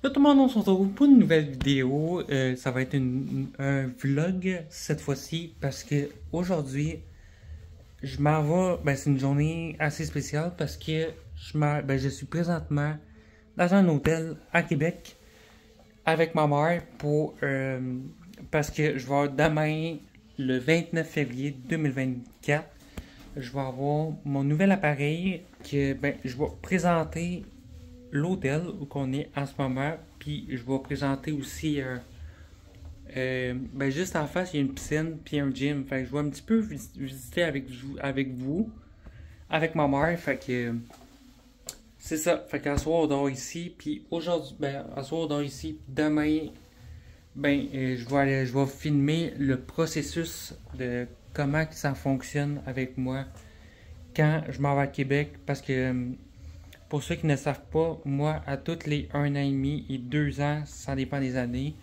Là, tout le monde, on se retrouve pour une nouvelle vidéo. Ça va être un vlog cette fois-ci parce que aujourd'hui, je m'en vais. Ben, c'est une journée assez spéciale parce que je suis présentement dans un hôtel à Québec avec ma mère parce que je vais avoir demain, le 29 février 2024, je vais avoir mon nouvel appareil que je vais présenter l'hôtel où on est en ce moment, puis je vais présenter aussi juste en face il y a une piscine puis un gym, fait que je vais un petit peu visiter avec ma mère, fait que c'est ça, fait qu'à soir on dort ici, puis aujourd'hui, à soir on dort ici, demain je vais filmer le processus de comment que ça fonctionne avec moi quand je m'en vais à Québec, parce que pour ceux qui ne savent pas, moi, à tous les 1 an et demi et 2 ans, ça dépend des années,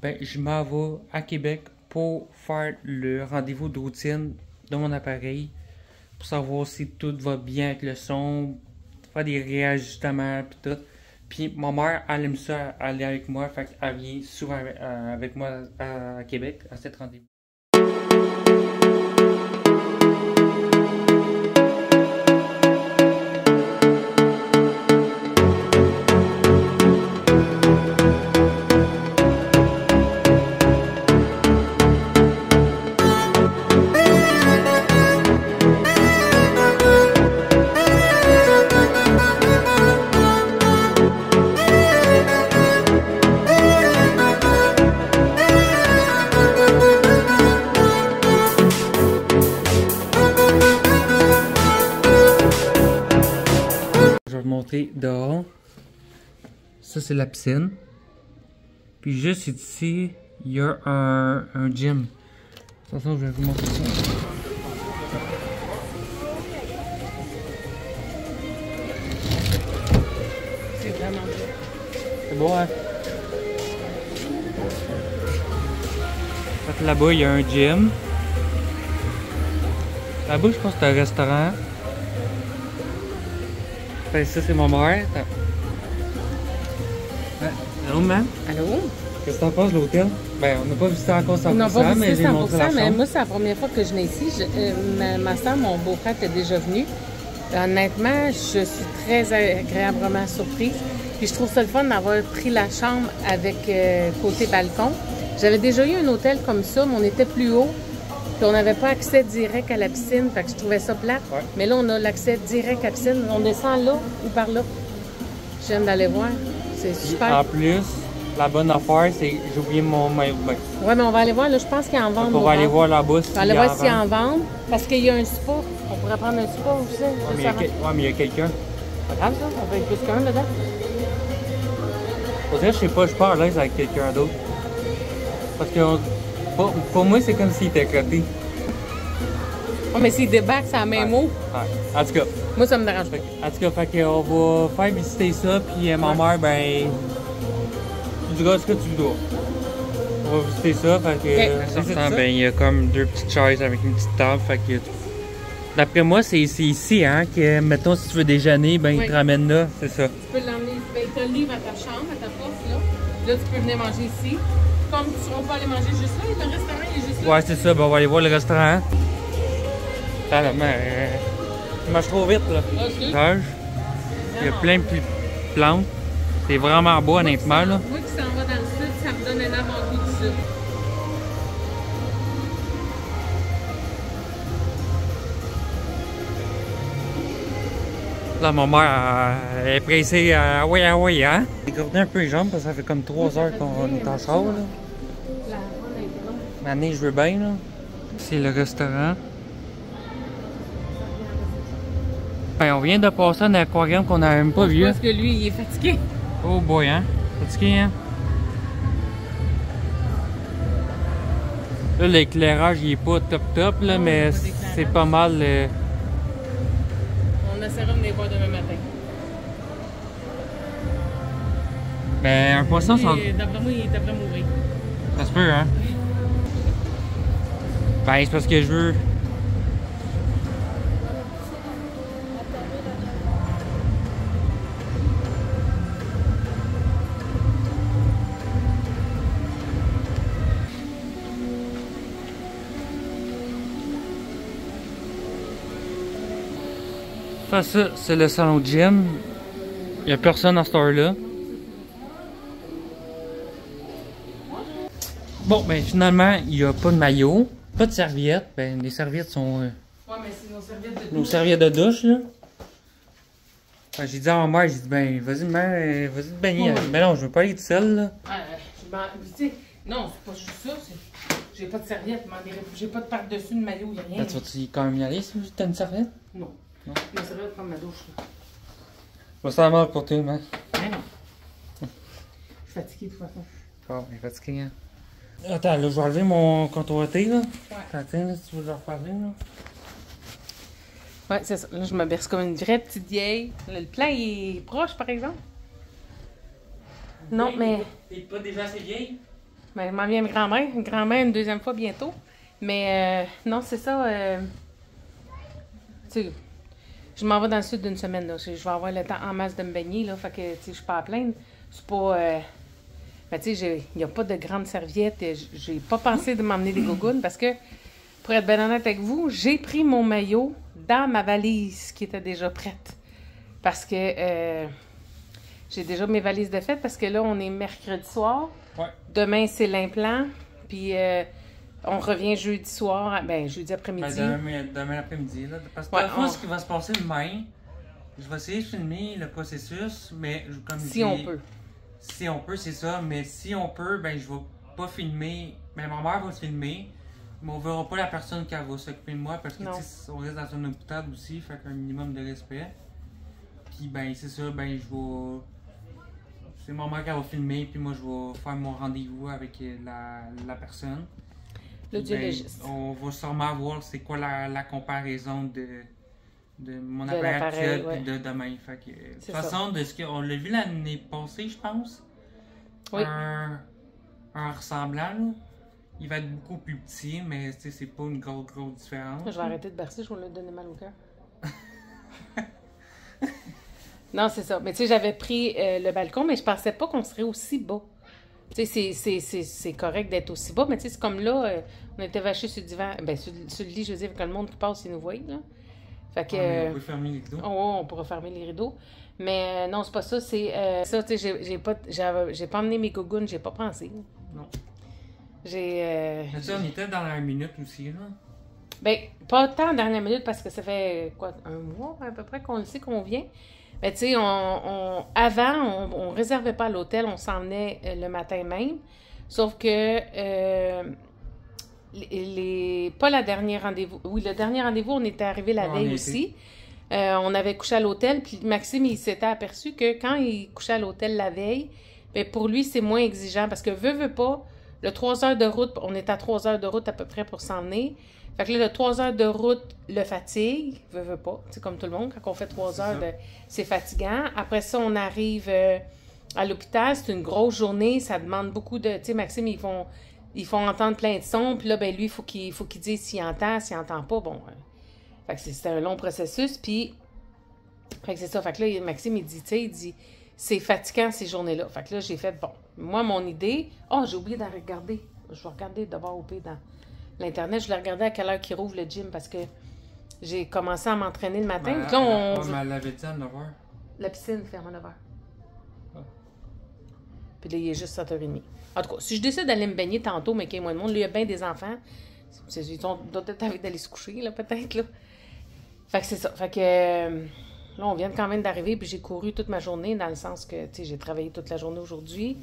je m'en vais à Québec pour faire le rendez-vous de routine de mon appareil, pour savoir si tout va bien avec le son, faire des réajustements, puis tout. Puis ma mère, elle aime ça aller avec moi, fait qu'elle vient souvent avec moi à Québec, à cette rendez-vous. Je vais vous montrer dehors. Ça, c'est la piscine. Puis juste ici, il y a un gym. De toute façon, je vais vous montrer ça. C'est vraiment beau. C'est beau, hein? Fait là-bas, il y a un gym. Là-bas, je pense que c'est un restaurant. Fait ça, c'est ma mère. Allô, maman? Allô? Qu'est-ce que t'en penses de l'hôtel? Ben, on n'a pas visité encore 100%, On n'a pas mais visité j'ai montré la 100%, mais chambre. moi, c'est la première fois que je viens ici. Ma soeur, mon beau-frère était déjà venu. Honnêtement, je suis très agréablement surprise. Puis je trouve ça le fun d'avoir pris la chambre avec côté balcon. J'avais déjà eu un hôtel comme ça, mais on était plus haut. Puis on n'avait pas accès direct à la piscine, fait que je trouvais ça plate. Ouais. Mais là, on a l'accès direct à la piscine. On descend là ou par là. J'aime d'aller voir. C'est Puis, super. en plus, la bonne affaire, c'est que j'ai oublié mon maillot-de-bain. Ouais, mais on va aller voir. Là, je pense qu'il y a en vente. On va aller voir là-bas On va aller voir s'il y a en en vente. Parce qu'il y a un spa. On pourrait prendre un spa aussi. Ouais, mais il y a quelqu'un. Pas grave, ça. On peut être plus qu'un dedans. Pour dire, je sais pas, je suis pas à l'aise avec quelqu'un d'autre. Parce que pour moi, c'est comme s'il était côté. Oh, mais s'il débarque, c'est la même mot. Ouais. En tout cas, Moi, ça me dérange pas. on va faire visiter ça, puis ma mère, tu diras ce que tu dois. On va visiter ça, fait que... En sortant, il y a comme deux petites chaises avec une petite table, fait que... D'après moi, c'est ici, hein, que, mettons, si tu veux déjeuner, Oui. ils te ramènent là, c'est ça. Tu peux l'emmener. Ben, tu as le livre à ta chambre, à ta porte, là. Là, tu peux venir manger ici. Comme on peut aller manger juste là, le restaurant il est juste là. Ouais, c'est ça, on va aller voir le restaurant. Attends, je marche trop vite, là. Ok. Il y a plein de plantes. C'est vraiment beau, honnêtement, là. Moi qui s'en va dans le sud, ça me donne un avant-goût du sud. Là, ma mère elle est pressée à ouais, hein? J'ai gardé un peu les jambes parce que ça fait comme 3 heures qu'on est en char, là. La ronde est longue. Maintenant, je veux bien, là. C'est le restaurant. On vient de passer un aquarium qu'on n'a même pas vu. Parce que lui, il est fatigué. Oh boy, hein? Fatigué, hein? Là, l'éclairage, il est pas top, là, Non, mais il y a pas d'éclairage. c'est pas mal. On essaiera de les voir demain matin. Mais un poisson, ça D'après moi, il devrait mourir. se peut, hein? C'est parce que je veux... Enfin, ça, c'est le salon de gym. Il n'y a personne à cette heure-là. Bon, ben finalement, il n'y a pas de maillot, pas de serviettes. Ben, les serviettes sont... Ouais, mais c'est nos serviettes de douche. Nos serviettes de douche, là. Ben, j'ai dit à ma mère, j'ai dit, ben, vas-y te baigner. Mais non, je veux pas aller tout seul, là. Tu sais, non, c'est pas juste ça, j'ai pas de serviette, j'ai pas de par-dessus de maillot, il n'y a rien. Ben, tu vas-tu quand même y aller si t'as une serviette? Non. Non. Ma serviette prendre ma douche, là. Bon, ça va pour toi, man. Hein, non. Je suis fatiguée, de toute façon. Bon, il est fatigué, hein. Attends, là, je vais enlever mon contour thé, là. Ouais. Attends, là, si tu veux en reparler, là. Ouais, c'est ça. Là, je me berce comme une vraie petite vieille. Là, le plan, il est proche, par exemple. Non, mais... T'es pas déjà assez vieille? Ben, je m'en viens une grand-mère une deuxième fois bientôt. Mais non, c'est ça. Tu sais, je m'en vais dans le sud d'une semaine. Là. Je vais avoir le temps en masse de me baigner. Là, fait que, tu sais, je suis pas à plaindre. C'est pas... ben, tu sais, il n'y a pas de grandes serviettes. J'ai pas pensé de m'emmener des gougounes parce que, pour être bien honnête avec vous, j'ai pris mon maillot dans ma valise qui était déjà prête. Parce que j'ai déjà mes valises de fête parce que là, on est mercredi soir. Ouais. Demain, c'est l'implant. Puis on revient jeudi soir. Ben, jeudi après-midi. Ben, demain après-midi, là. Parce que parfois, ce qui va se passer demain, je vais essayer de filmer le processus, mais comme si on peut. Si on peut, c'est ça. Mais si on peut, ben, je vais pas filmer. Ben, ma mère va se filmer. Mais on verra pas la personne qui va s'occuper de moi parce que on reste dans un hôpital aussi, fait qu'un minimum de respect. Puis ben c'est ça, ben je vais. C'est ma mère qui va filmer, puis moi je vais faire mon rendez-vous avec la personne. L'audiologiste. Ben, on va sûrement voir c'est quoi la comparaison de mon appareil actuel et de demain. Fait que, de toute façon, de ce qu'on l'a vu l'année passée, je pense. Oui. Un ressemblant, là. Il va être beaucoup plus petit, mais c'est pas une grosse différence. Je vais arrêter de bercer, je vais lui donner mal au cœur. Non, c'est ça. Mais tu sais, j'avais pris le balcon, mais je pensais pas qu'on serait aussi bas. Tu sais, c'est correct d'être aussi bas, mais tu sais, c'est comme là, on était vachés sur le divan, ben sur le lit, je veux dire, quand le monde qui passe, il nous voit, là. Fait que... on peut fermer les rideaux. On pourra fermer les rideaux. Mais non, c'est pas ça, c'est... ça, tu sais, j'ai pas emmené mes gougounes, j'ai pas pensé. Non. Mais ça, on était dans la minute aussi, là. Ben, pas tant en dernière minute parce que ça fait, quoi, un mois à peu près qu'on le sait qu'on vient. Ben, tu sais, avant, on réservait pas l'hôtel, on s'en venait le matin même. Sauf que, pas la dernière rendez-vous. Oui, le dernier rendez-vous, on était arrivé la veille aussi. On avait couché à l'hôtel, puis Maxime, il s'était aperçu que quand il couchait à l'hôtel la veille, ben, pour lui, c'est moins exigeant parce que veut pas. Le 3 heures de route, on est à 3 heures de route à peu près pour s'en venir. Fait que là, le 3 heures de route le fatigue, veut pas. C'est comme tout le monde, quand on fait 3 heures, c'est fatigant. Après ça, on arrive à l'hôpital, c'est une grosse journée, ça demande beaucoup de... Tu sais, Maxime, ils font entendre plein de sons, puis là, ben lui, il faut qu'il dise s'il entend pas. Bon, fait que c'était un long processus, puis... Fait que c'est ça. Fait que là, Maxime, il dit, c'est fatigant ces journées-là. Fait que là, j'ai fait, bon, moi, mon idée... Oh, j'ai oublié d'en regarder. Je vais regarder d'abord au pays dans l'Internet. Je l'ai regardé à quelle heure qu'il rouvre le gym parce que j'ai commencé à m'entraîner le matin. Mais, là, mais elle l'avait dit à 9h. La piscine ferme à 9h. Ah. Puis là, il est juste 7h30. En tout cas, si je décide d'aller me baigner tantôt, mais qu'il y ait moins de monde, là, il y a bien des enfants. Ils doivent peut-être envie d'aller se coucher, là, peut-être, là. Fait que c'est ça. Fait que... Là, on vient quand même d'arriver, puis j'ai couru toute ma journée, dans le sens que, tu sais, j'ai travaillé toute la journée aujourd'hui.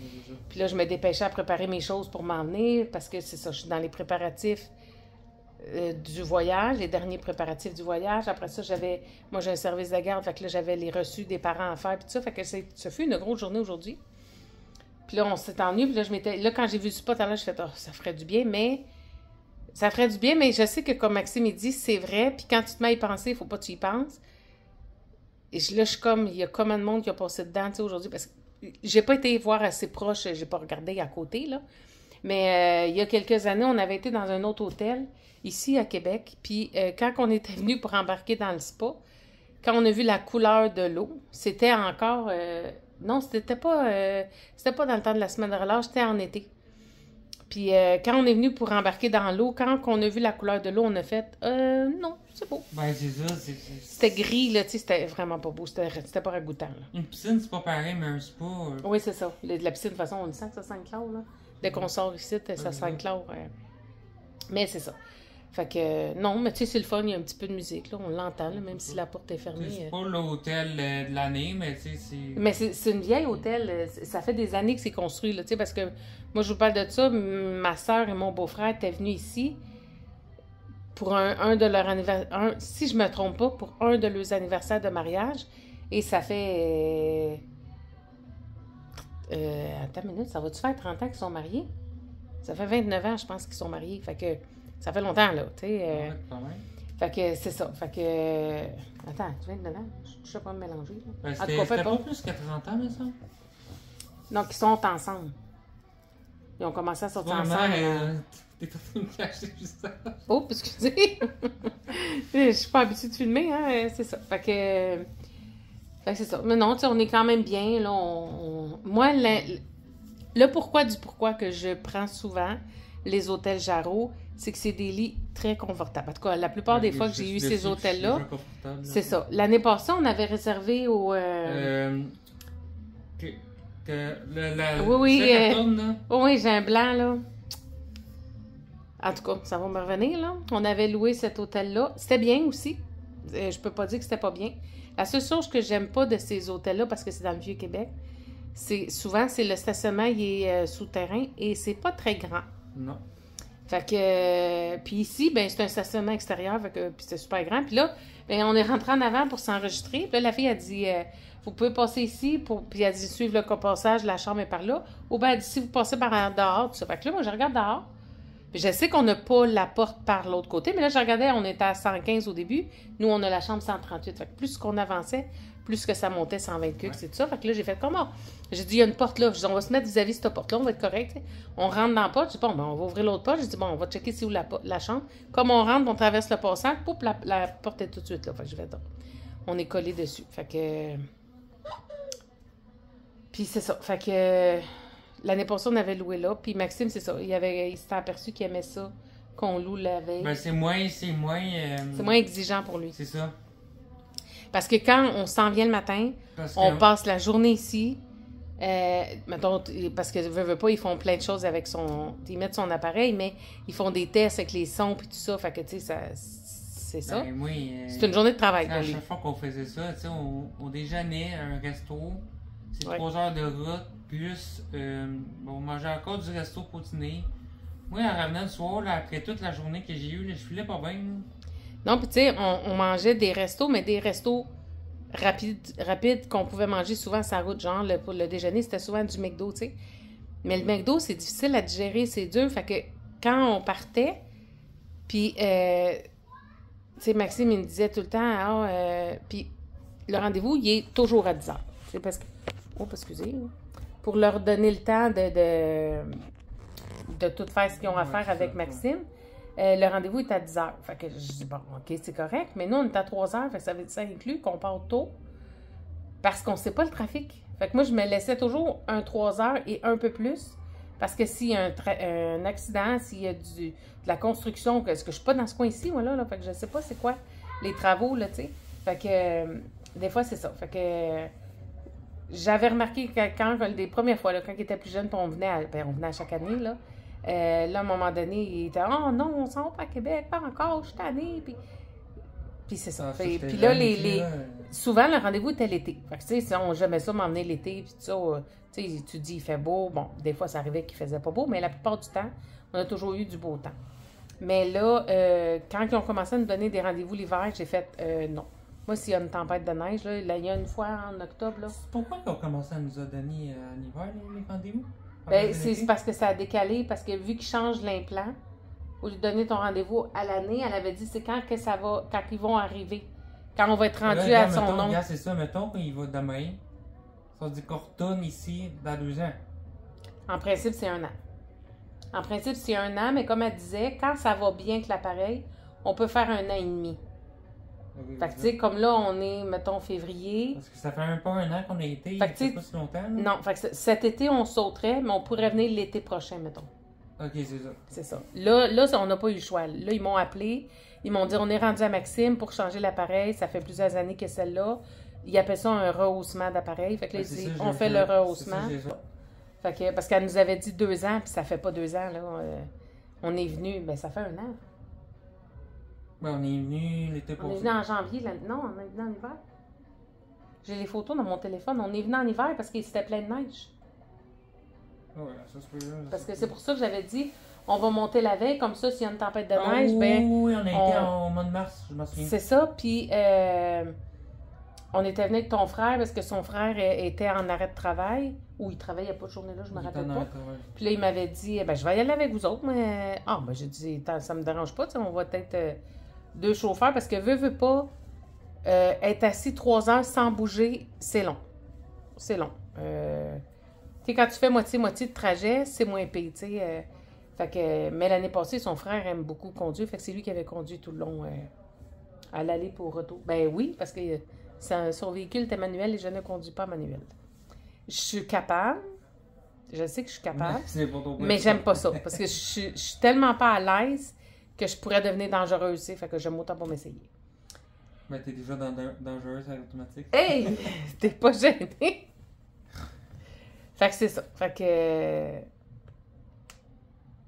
Puis là, je me dépêchais à préparer mes choses pour m'emmener, parce que c'est ça, je suis dans les préparatifs du voyage, les derniers préparatifs du voyage. Après ça, moi, j'ai un service de garde, fait que là, j'avais les reçus des parents à faire, puis tout ça. Fait que ça fut une grosse journée aujourd'hui. Puis là, on s'est ennuyé, puis là, quand j'ai vu le spot, là, je fais, oh, ça ferait du bien, mais... Ça ferait du bien, mais je sais que, comme Maxime, il dit, c'est vrai, puis quand tu te mets à y penser, il faut pas que tu y penses. Et là, je suis comme, il y a combien de monde qui a passé dedans, tu sais, aujourd'hui, parce que j'ai pas été voir assez proche, j'ai pas regardé à côté, là. Mais il y a quelques années, on avait été dans un autre hôtel, ici à Québec, puis quand on était venu pour embarquer dans le spa, quand on a vu la couleur de l'eau, c'était encore... non, c'était pas dans le temps de la semaine de relâche, c'était en été. Puis quand on est venu pour embarquer dans l'eau, quand on a vu la couleur de l'eau, on a fait non, c'est beau. Ben, c'est ça. C'était gris, là, tu sais, c'était vraiment pas beau. C'était pas ragoûtant, là. Une piscine, c'est pas pareil, mais un spa. Oui, c'est ça. La piscine, de toute façon, on le sent que ça sent chlore, là. Dès qu'on sort ici, ça sent chlore. Mais c'est ça. Fait que, non, mais tu sais, c'est le fun, il y a un petit peu de musique, là, on l'entend, là, même si la porte est fermée. C'est pas l'hôtel de l'année, mais tu sais, c'est... Mais c'est une vieille hôtel, ça fait des années que c'est construit, là, tu sais, parce que moi, je vous parle de ça, ma soeur et mon beau-frère étaient venus ici pour un de leurs anniversaires, si je me trompe pas, pour un de leurs anniversaires de mariage, et ça fait... attends une minute, ça va-tu faire 30 ans qu'ils sont mariés? Ça fait 29 ans, je pense, qu'ils sont mariés, fait que... Ça fait longtemps, là, tu sais. Ouais, quand même. Fait que c'est ça. Fait que. Attends, tu viens de dedans? Je sais pas me mélanger. Là. Ben, En tout cas, c'était pas plus que 30 ans, mais ça? Donc, ils sont ensemble. Ils ont commencé à sortir ensemble. T'es en train de me cacher juste ça. Oh, excusez. Je suis pas habituée de filmer, hein. C'est ça. Fait que c'est ça. Mais non, tu sais, on est quand même bien, là. Moi, le pourquoi du pourquoi que je prends souvent les hôtels Jarreau, c'est que c'est des lits très confortables. En tout cas, la plupart des fois que j'ai eu ces hôtels-là, c'est ça. L'année passée, on avait réservé au... oui, oui, j'ai un blanc, là. En tout cas, ça va me revenir, là. On avait loué cet hôtel-là. C'était bien aussi. Je peux pas dire que c'était pas bien. La seule chose que j'aime pas de ces hôtels-là, parce que c'est dans le Vieux-Québec, c'est souvent, c'est le stationnement, il est souterrain et c'est pas très grand. Non. Fait que... puis ici, ben c'est un stationnement extérieur, fait que, puis c'est super grand. Puis là, ben on est rentré en avant pour s'enregistrer. Puis là, la fille a dit, vous pouvez passer ici, puis elle a dit, suivre le passage, la chambre est par là. Ou ben elle dit, si vous passez par dehors, tout ça. Fait que là, moi, je regarde dehors. Puis je sais qu'on n'a pas la porte par l'autre côté, mais là, je regardais, on était à 115 au début. Nous, on a la chambre 138. Fait que plus qu'on avançait, plus que ça montait 120 cucs, c'est tout ça. Fait que là, j'ai fait comment? J'ai dit, il y a une porte là. Je dis, on va se mettre vis-à-vis cette porte-là, on va être correct. T'sais. On rentre dans la porte. Je dis, bon, ben, on va ouvrir l'autre porte. J'ai dit, bon, on va checker c'est où la chambre. Comme on rentre, on traverse le passage, poup, la porte est tout de suite là. Fait que je vais on est collé dessus. Fait que. Puis c'est ça. Fait que. L'année passée, on avait loué là. Puis Maxime, c'est ça. Il s'était aperçu qu'il aimait ça, qu'on loue la veille. Ben, c'est moins exigeant pour lui. C'est ça. Parce que quand on s'en vient le matin, on passe la journée ici. Mettons, parce que veut pas, ils font plein de choses avec ils mettent son appareil, mais ils font des tests avec les sons puis tout ça. Fait que, tu sais, c'est ça. Ben, oui, c'est une journée de travail. À chaque fois qu'on faisait ça, tu sais, on déjeunait à un resto. C'est 3 heures de route, plus on mangeait encore du resto pour dîner. Moi, en revenant le soir, là, après toute la journée que j'ai eue, là, je filais pas bien. Non, puis tu sais, on mangeait des restos, mais des restos rapides qu'on pouvait manger souvent sur la route. Genre, pour le déjeuner, c'était souvent du McDo, tu sais. Mais le McDo, c'est difficile à digérer, c'est dur. Fait que quand on partait, puis, tu sais, Maxime, il me disait tout le temps, puis le rendez-vous, il est toujours à 10 heures. C'est parce que... Oh, excusez. Pour leur donner le temps de tout faire ce qu'ils ont à faire avec Maxime. Le rendez-vous est à 10 heures. Fait que je dis, bon, OK, c'est correct. Mais nous, on est à 3 heures. Fait que ça inclut qu'on part tôt parce qu'on ne sait pas le trafic. Fait que moi, je me laissais toujours un 3 heures et un peu plus. Parce que s'il y a un accident, s'il y a de la construction, parce que je ne suis pas dans ce coin-ci, moi, là. Fait que je ne sais pas c'est quoi les travaux, là, tu sais. Fait que des fois, c'est ça. Fait que j'avais remarqué que quand les premières fois, là, quand il était plus jeune, puis on venait à chaque année, là. Là, à un moment donné, il était « Oh non, on s'en va pas à Québec, pas encore, je suis tannée. » Puis c'est ça. Puis là, souvent, le rendez-vous était l'été. Fait que, tu sais, j'aimais ça m'emmener l'été, puis tout ça. Tu sais, tu dis, il fait beau. Bon, des fois, ça arrivait qu'il faisait pas beau, mais la plupart du temps, on a toujours eu du beau temps. Mais là, quand ils ont commencé à nous donner des rendez-vous l'hiver, j'ai fait non. Moi, s'il y a une tempête de neige, là, il y a une fois en octobre. Là. Pourquoi ils ont commencé à nous donner en hiver les rendez-vous? Ben, c'est parce que ça a décalé, parce que vu qu'ils changent l'implant, au lieu de donner ton rendez-vous à l'année, elle avait dit c'est quand ils vont arriver. Quand on va être rendu à son nom. C'est ça, mettons qu'il va demain. Ça veut dire qu'on retourne ici dans 2 ans. En principe, c'est 1 an. En principe, c'est 1 an, mais comme elle disait, quand ça va bien avec l'appareil, on peut faire 1 an et demi. Fait que, tu sais, comme là, on est, mettons, février. Parce que ça fait pas 1 an qu'on a été, fait que, pas si longtemps. Là. Non, fait que cet été, on sauterait, mais on pourrait venir l'été prochain, mettons. Ok, c'est ça. C'est ça. Là, on n'a pas eu le choix. Là, ils m'ont appelé. Ils m'ont dit, on est rendu à Maxime pour changer l'appareil. Ça fait plusieurs années que celle-là. Ils appellent ça un rehaussement d'appareil. Fait que là, ils disent, on fait le rehaussement. Fait que, parce qu'elle nous avait dit 2 ans, puis ça fait pas 2 ans, là. On est venu, ben ça fait 1 an. Ben, on est venu l'été passé. On est venu en janvier, là. Non, on est venu en hiver. J'ai les photos dans mon téléphone. On est venu en hiver parce qu'il c'était plein de neige. Ouais, ça se peut. Parce que c'est pour ça que j'avais dit, on va monter la veille, comme ça, s'il y a une tempête de neige, ben... Oui, on a été en mois de mars, je m'en souviens. C'est ça, puis on était venu avec ton frère parce que son frère était en arrêt de travail, ou il travaillait pas de journée-là, je me rappelle pas. Puis là, il m'avait dit, ben je vais y aller avec vous autres, mais... Ah, ben j'ai dit, ça me dérange pas, tu sais, on va être 2 chauffeurs, parce que veut pas, être assis 3 heures sans bouger, c'est long. C'est long. Tu sais, quand tu fais moitié-moitié de trajet, c'est moins pire, tu sais. Fait que, mais l'année passée, son frère aime beaucoup conduire, fait que c'est lui qui avait conduit tout le long à l'aller pour retour. Ben oui, parce que son véhicule était manuel et je ne conduis pas manuel. Je suis capable, je sais que je suis capable, mais j'aime pas ça, parce que je suis tellement pas à l'aise que je pourrais devenir dangereuse, tu sais, fait que j'aime autant pas m'essayer. Mais t'es déjà dangereuse à l'automatique. Hey! T'es pas gênée? Fait que c'est ça. Fait que...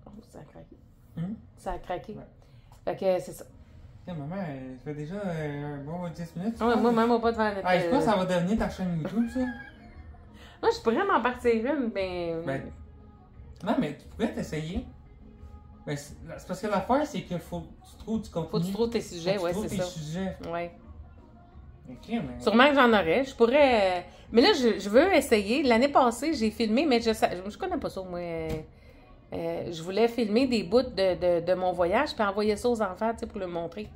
Oh, ça a craqué. Ça a craqué. Ouais. Fait que c'est ça. Tiens, maman, ça fait déjà un bon 10 minutes. Ouais, moi, même au pas devant la je pense que ça va devenir ta chaîne YouTube, ça. Moi, je pourrais m'en partir une, ben... Non, mais tu pourrais t'essayer. Ben, c'est parce que l'affaire, c'est qu'il faut que tu trouves du contenu. Faut que tu trouves tes sujets, ouais, c'est ça. Sujets. Ouais. Ok, mais... Sûrement que j'en aurais. Je pourrais... Mais là, je veux essayer. L'année passée, j'ai filmé, mais je connais pas ça, moi. Je voulais filmer des bouts de mon voyage, puis envoyer ça aux enfants, tu sais, pour le montrer.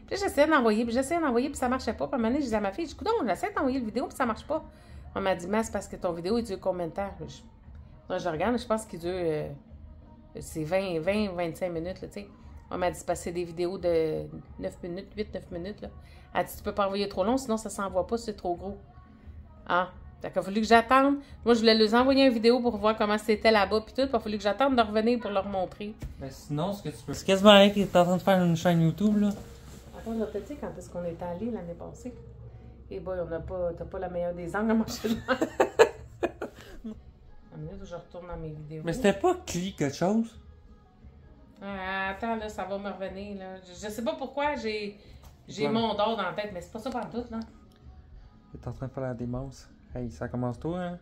Puis j'essayais d'envoyer, puis ça marchait pas. Puis à un moment donné, je disais à ma fille, écoute, j'essaie d'envoyer le vidéo, puis ça marche pas. On m'a dit, mais c'est parce que ton vidéo, il dure combien de temps? Moi, je regarde, je pense qu'il dure... c'est 20-25 minutes, là, tu sais. On m'a dit, c'est parce que c'est des vidéos de 9 minutes, 8-9 minutes, là. Elle dit, tu peux pas envoyer trop long, sinon ça s'envoie pas, c'est trop gros. Ah, fait qu'il a fallu que j'attende. Moi, je voulais leur envoyer une vidéo pour voir comment c'était là-bas, puis tout, puis il a fallu que j'attende de revenir pour leur montrer. Mais sinon, ce que tu peux... C'est quasiment vrai qu'il est en train de faire une chaîne YouTube, là. Attends, on a peut-être dit quand est-ce qu'on est allé l'année passée. Eh boy, t'as pas la meilleure des angles à marcher là. Une minute où je retourne dans mes vidéos. Mais c'était pas clic quelque chose? Attends, là, ça va me revenir, là. Je sais pas pourquoi j'ai mon d'or dans la tête, mais c'est pas ça partout, là. T'es en train de faire la démence. Hey, ça commence tôt, hein?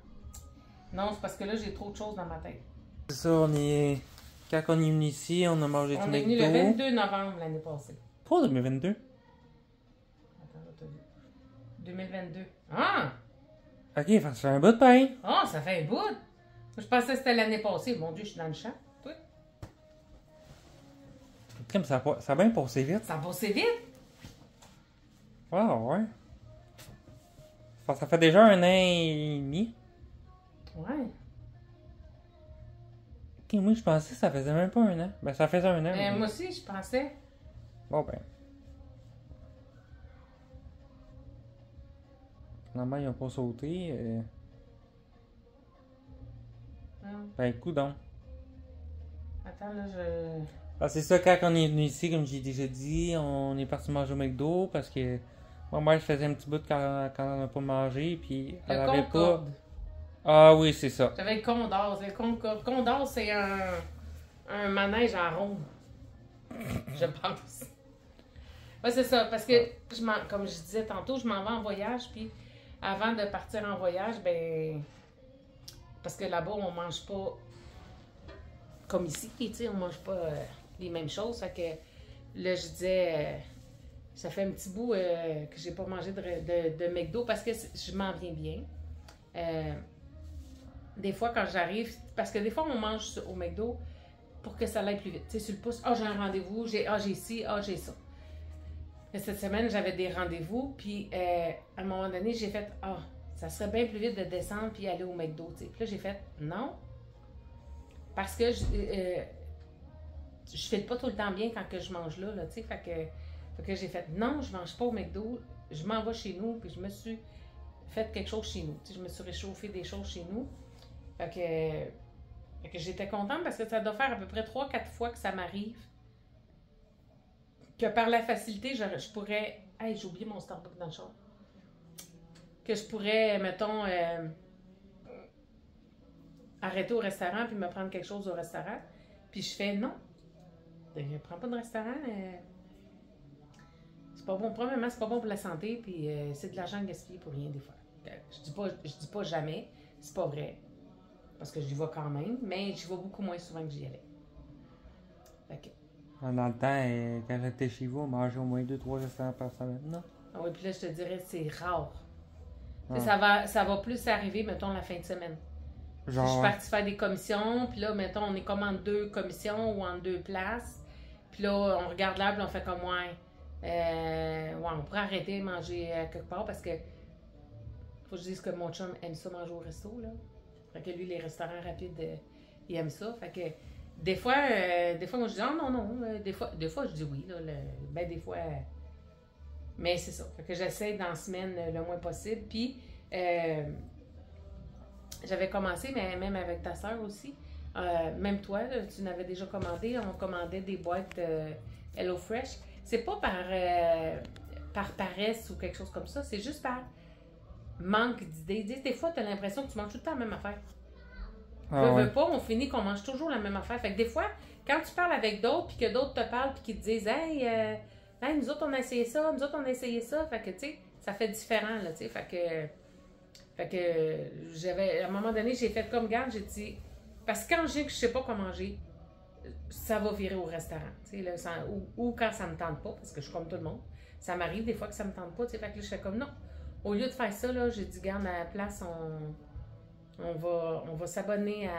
Non, c'est parce que là, j'ai trop de choses dans ma tête. C'est ça, on est... Quand on est venu ici, on a mangé du McDo. On est venu le 22 novembre l'année passée. Pas 2022? Attends, là, t'as vu. 2022. Ah! Ok, ça fait un bout de pain. Ah, ça fait un bout! Je pensais que c'était l'année passée. Mon Dieu, je suis dans le champ. Toi? Comme ça a bien passé vite. Ça a passé vite? Wow, ouais. Ça fait déjà 1 an et demi. Ouais. Ok, moi je pensais que ça faisait même pas 1 an. Ben ça faisait 1 an. Mais... Moi aussi, je pensais. Bon ben. Finalement, ils ont pas sauté. Ben écoute donc. Attends, là, je... Ah, c'est ça, quand on est venu ici, comme j'ai déjà dit, on est parti manger au McDo parce que ma mère faisait un petit bout quand on n'a pas mangé, puis elle avait pas... Ah oui, c'est ça. J'avais le Condor. Le Condor, c'est un manège en rond. Je pense. Ouais, c'est ça, parce que, comme je disais tantôt, je m'en vais en voyage, puis avant de partir en voyage, ben... Parce que là-bas, on mange pas comme ici, tu sais, on mange pas les mêmes choses. Fait que là, je disais, ça fait un petit bout que j'ai pas mangé de McDo parce que je m'en viens bien. Des fois, quand j'arrive, parce que des fois, on mange au McDo pour que ça aille plus vite. Tu sais, sur le pouce, j'ai un rendez-vous, j'ai ci, j'ai ça. Et cette semaine, j'avais des rendez-vous, puis à un moment donné, j'ai fait, ça serait bien plus vite de descendre puis aller au McDo, tu sais. Puis là, j'ai fait, non. Parce que je file pas tout le temps bien quand que je mange là, tu sais. Fait que j'ai fait, non, je mange pas au McDo. Je m'en vais chez nous, puis je me suis fait quelque chose chez nous. Tu sais, je me suis réchauffé des choses chez nous. Fait que Fait que j'étais contente parce que ça doit faire à peu près 3-4 fois que ça m'arrive. Que par la facilité, je pourrais... Hey, j'ai oublié mon Starbucks dans le char. Que je pourrais, mettons, arrêter au restaurant puis me prendre quelque chose au restaurant. Puis je fais non. Je prends pas de restaurant. C'est pas bon. Premièrement, c'est pas bon pour la santé. Puis c'est de l'argent gaspillé pour rien des fois. Je dis pas jamais. C'est pas vrai. Parce que j'y vais quand même. Mais j'y vais beaucoup moins souvent que j'y allais. Fait que... Dans le temps, quand j'étais chez vous, on mangeait au moins 2-3 restaurants par semaine, non? Ah oui, puis là, je te dirais, c'est rare. Ah. Ça va plus arriver, mettons, la fin de semaine. Genre, Je suis partie faire des commissions, puis là, mettons, on est comme en 2 commissions ou en 2 places. Puis là, on regarde l'heure, puis on fait comme, on pourrait arrêter de manger quelque part parce que faut que je dise que mon chum aime ça manger au resto, là. Fait que lui, les restaurants rapides, il aime ça. Fait que des fois, moi, je dis, oh non. Des fois, je dis oui, là. Des fois... mais c'est ça. Fait que j'essaie dans la semaine le moins possible. Puis, j'avais commencé, mais même avec ta soeur aussi. Même toi, là, tu n'avais déjà commandé. On commandait des boîtes HelloFresh. C'est pas par paresse ou quelque chose comme ça. C'est juste par manque d'idées. Des fois, tu as l'impression que tu manges tout le temps la même affaire. Veux pas, on finit qu'on mange toujours la même affaire. Fait que des fois, quand tu parles avec d'autres, puis que d'autres te parlent, puis qu'ils te disent, hey, nous autres, on a essayé ça, nous autres, on a essayé ça. Fait que, tu sais, ça fait différent, là, tu sais. Fait que j'avais, à un moment donné, j'ai fait comme garde, j'ai dit, parce que quand je dis que je sais pas quoi manger, ça va virer au restaurant, tu sais, là, ou quand ça me tente pas, parce que je suis comme tout le monde. Ça m'arrive des fois que ça me tente pas, tu sais. Fait que là, je fais comme non. Au lieu de faire ça, là, j'ai dit, garde, à la place, on va s'abonner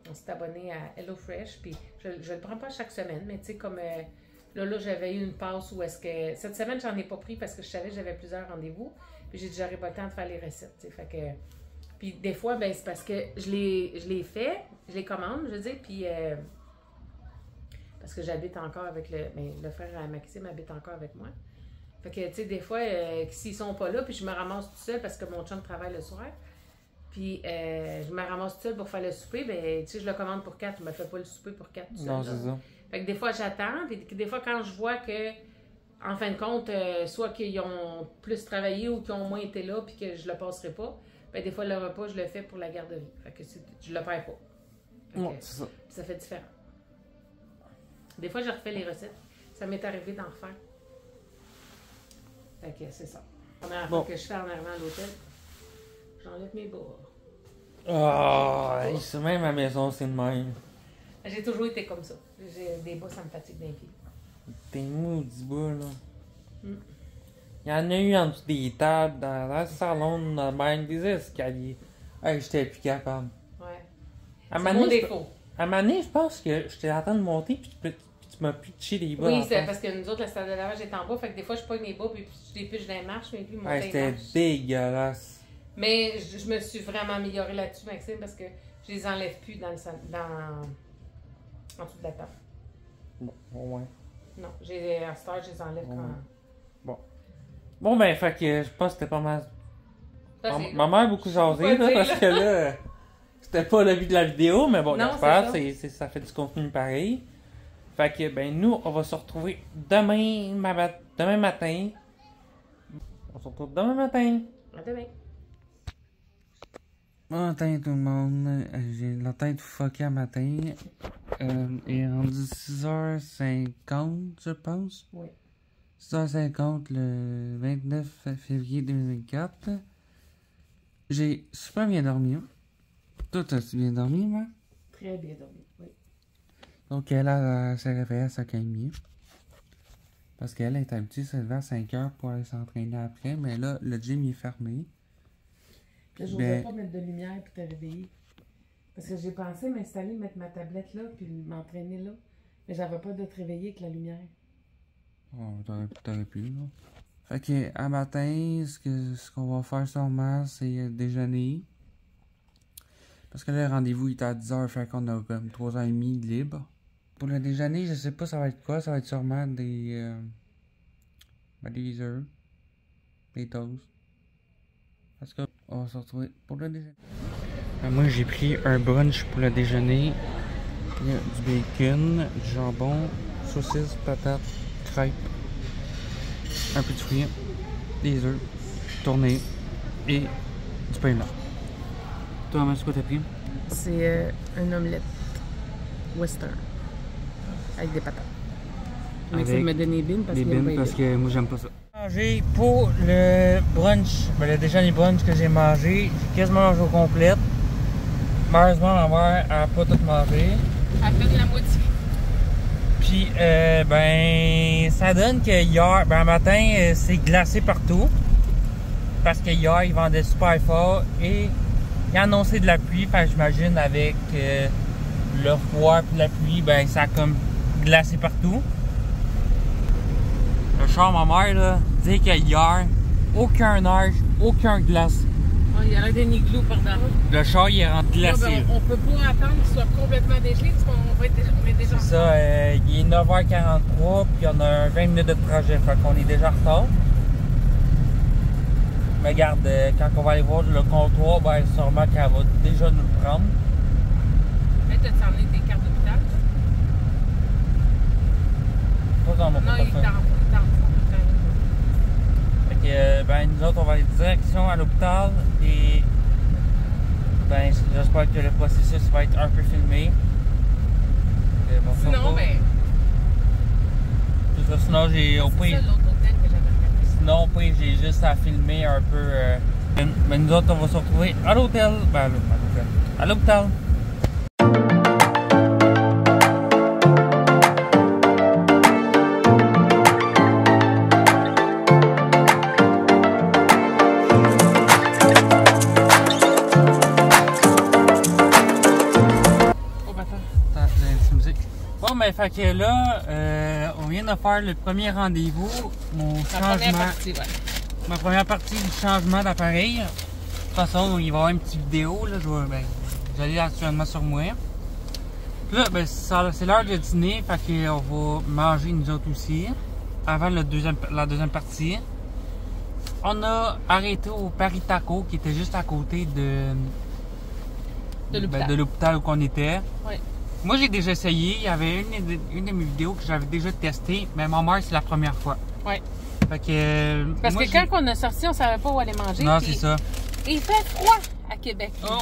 on s'est abonné à HelloFresh, puis je le prends pas chaque semaine, mais tu sais, comme là, j'avais eu une passe où est-ce que... Cette semaine, j'en ai pas pris parce que je savais que j'avais plusieurs rendez-vous, puis j'ai dit, j'aurais pas le temps de faire les recettes, tu sais, fait que... Puis des fois, ben c'est parce que je les fais, je les commande, je veux dire, puis... parce que j'habite encore avec le frère à Maxime habite encore avec moi. Fait que, tu sais, des fois, s'ils sont pas là, puis je me ramasse tout seul parce que mon chum travaille le soir, puis je me ramasse tout seul pour faire le souper, ben, tu sais, je le commande pour 4, je me fais pas le souper pour 4 tout seul. non, c'est ça. Fait que des fois, j'attends, puis des fois, quand je vois que, en fin de compte, soit qu'ils ont plus travaillé ou qu'ils ont moins été là, puis que je le passerai pas, ben, des fois, le repas, je le fais pour la garderie. Fait que je le perds pas. Non, c'est ça. Ça fait différent. Des fois, je refais les recettes. Ça m'est arrivé d'en refaire. Fait que c'est ça. La première fois que je fais en arrivant à l'hôtel, j'enlève mes bas. Ah, c'est même à la maison, c'est le même. J'ai toujours été comme ça. Des bas, ça me fatigue d'un pied. T'es maudit bas, là. Il y en a eu en dessous des tables, dans le salon, dans même des escaliers. Hey, j'étais plus capable. Ouais. C'est mon défaut. À un moment donné, je pense que j'étais en train de monter, puis tu m'as pitché les bas. Oui, c'est parce que nous autres, la salle de lavage est en bas, fait que des fois, je pogne mes bas, puis je les piche dans les marches, mais puis mon c'était dégueulasse. Mais je me suis vraiment améliorée là-dessus, Maxime, parce que je les enlève plus en dessous de la table. Bon, ouais. Non, à cette heure, je les enlève quand... Bon, ben, fait que je pense que c'était pas mal. Ça, Ma mère a beaucoup jasé, là, parce que là, c'était pas le but de la vidéo, mais bon, j'espère, ça fait du contenu pareil. Fait que, ben, nous, on va se retrouver demain matin. On se retrouve demain matin. À demain. Bon matin tout le monde, j'ai la tête fuckée à matin. Il est rendu 6h50, je pense. Oui. 6h50 le 29 février 2024. J'ai super bien dormi. Toi, t'as-tu bien dormi, moi? Très bien dormi, oui. Donc, elle s'est réveillée à 5h30. Parce qu'elle est habituée de se lever à 5h pour aller s'entraîner après. Mais là, le gym est fermé. Là, je n'osais pas mettre de lumière et te réveiller. Parce que j'ai pensé m'installer, mettre ma tablette là, puis m'entraîner là. Mais j'avais pas de te réveiller avec la lumière. Oh, t'aurais pu, là. Fait que, à matin, ce qu'on va faire sûrement, c'est déjeuner. Parce que là, le rendez-vous est à 10h, fait qu'on a comme 3h30 de libre. Pour le déjeuner, je sais pas ça va être quoi. Ça va être sûrement des œufs, des toasts. Parce qu'on va se retrouver pour le déjeuner. Moi, j'ai pris un brunch pour le déjeuner. Il y a du bacon, du jambon, saucisses, patates, crêpes, un peu de fruits, des œufs tournés et du pain blanc. Toi, Maman, c'est quoi t'as pris? C'est un omelette western avec des patates. Maxime m'a donné des bines parce qu'il parce que moi, j'aime pas ça. Manger pour le brunch, le déjeuner brunch que j'ai mangé, j'ai quasiment mangé au complet. Malheureusement, ma mère n'a pas tout mangé. À peine la moitié. Puis, ben, ça donne que hier, ben, matin, c'est glacé partout. Parce que hier, ils vendaient super fort et ils annonçaient de la pluie. Fait que j'imagine avec le froid et la pluie, ben, ça a comme glacé partout. Le char, ma mère, là, dit qu'hier, aucun neige, aucun glace. Il y a l'air d'un igloo par-dedans. Le char, il est rendu glacé. Ben, on peut pas attendre qu'il soit complètement dégelé parce qu'on est déjà en retard. C'est ça, il est 9h43 puis on a 20 minutes de trajet, fait qu'on est déjà en retard. Mais regarde, quand on va aller voir le comptoir, ben sûrement qu'elle va déjà nous le prendre. Mais t'as-tu emmené tes cartes d'hôpital? Pas dans mon Non, il est portefeuille. dans Fait que, ben nous autres, on va aller direction à l'hôpital et ben j'espère que le processus va être un peu filmé. Bon, sinon, ben. C'est ça, sinon j'ai au C'est pire. ça l'autre hôtel que j'avais regardé. Sinon, au pire, j'ai juste à filmer un peu. Mais nous autres, on va se retrouver à l'hôtel. Ben, à l'hôpital. Bon, ben, fait que là, on vient de faire le premier rendez-vous. Mon changement. Ma première partie du changement d'appareil. De toute façon, il va y avoir une petite vidéo. Là, j'allais actuellement sur moi. Puis là, ben, c'est l'heure de dîner. Fait qu'on va manger nous autres aussi. Avant la deuxième partie. On a arrêté au Paris Taco qui était juste à côté de l'hôpital où on était. Oui. Moi, j'ai déjà essayé. Il y avait une de mes vidéos que j'avais déjà testée, mais ma mère, c'est la première fois. Oui. Fait que, parce que quand on a sorti, on savait pas où aller manger. Non, c'est ça. Et il fait froid à Québec. Oh,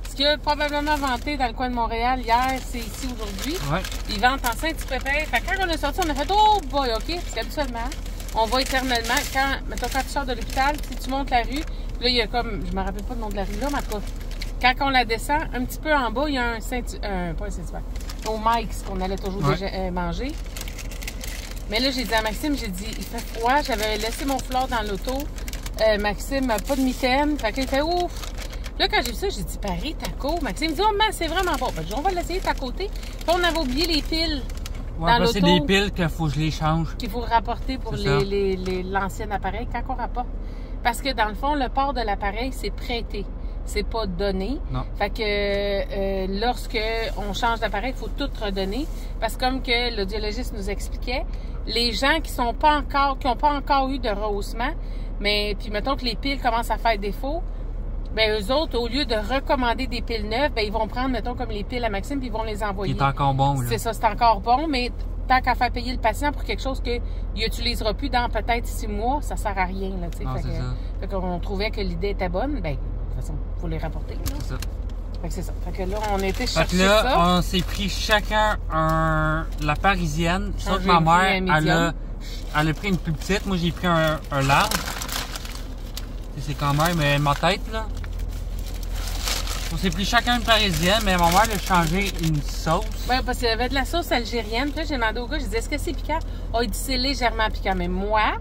ce qu'il a probablement vanté dans le coin de Montréal hier, c'est ici aujourd'hui. Ouais. Ils vendent en Saint-Hypépère. Fait que quand on est sorti, on a fait oh boy, OK? Parce qu'habituellement, on va éternellement. Mettons, quand tu sors de l'hôpital, si tu montes la rue, là, il y a comme, je me rappelle pas le nom de la rue là, mais en tout cas, quand on la descend, un petit peu en bas, il y a un pas un Saint-Hypépère, au Mike's qu'on allait toujours manger. Mais là, j'ai dit à Maxime, j'ai dit, il fait froid, j'avais laissé mon foulard dans l'auto. Maxime n'a pas de mitaine. Fait qu'il fait ouf. Là, quand j'ai vu ça, j'ai dit, Paris Taco. Maxime dit, oh, man, c'est vraiment bon. Fait que, on va l'essayer de à côté. Puis on avait oublié les piles. Ouais, c'est des piles qu'il faut que je les change. Qu'il faut rapporter pour l'ancien appareil quand on rapporte. Parce que dans le fond, le port de l'appareil, c'est prêté. C'est pas donné. Non. Fait que lorsque on change d'appareil, il faut tout redonner. Parce que comme que l'audiologiste nous expliquait, les gens qui n'ont pas encore eu de rehaussement, mais puis mettons que les piles commencent à faire défaut, ben eux autres, au lieu de recommander des piles neuves, ben ils vont prendre, mettons, comme les piles à Maxime, puis ils vont les envoyer. Il est encore bon, là. C'est ça, c'est encore bon, mais tant qu'à faire payer le patient pour quelque chose qu'il n'utilisera plus dans peut-être 6 mois, ça sert à rien, là, tu sais. Non, c'est ça. Fait qu'on trouvait que l'idée était bonne, ben de toute façon, il faut les rapporter, là. C'est ça. Fait que c'est ça. Fait que là, on était Fait chercher que là, ça. on s'est pris chacun la parisienne. Sauf que ma mère, elle a pris une plus petite. Moi, j'ai pris un large. C'est quand même ma tête, là. On s'est pris chacun une parisienne, mais ma mère a changé une sauce. Oui, parce qu'il y avait de la sauce algérienne. Puis là, j'ai demandé au gars, j'ai dit, est-ce que c'est piquant? Oh, il dit, c'est légèrement piquant. Mais moi,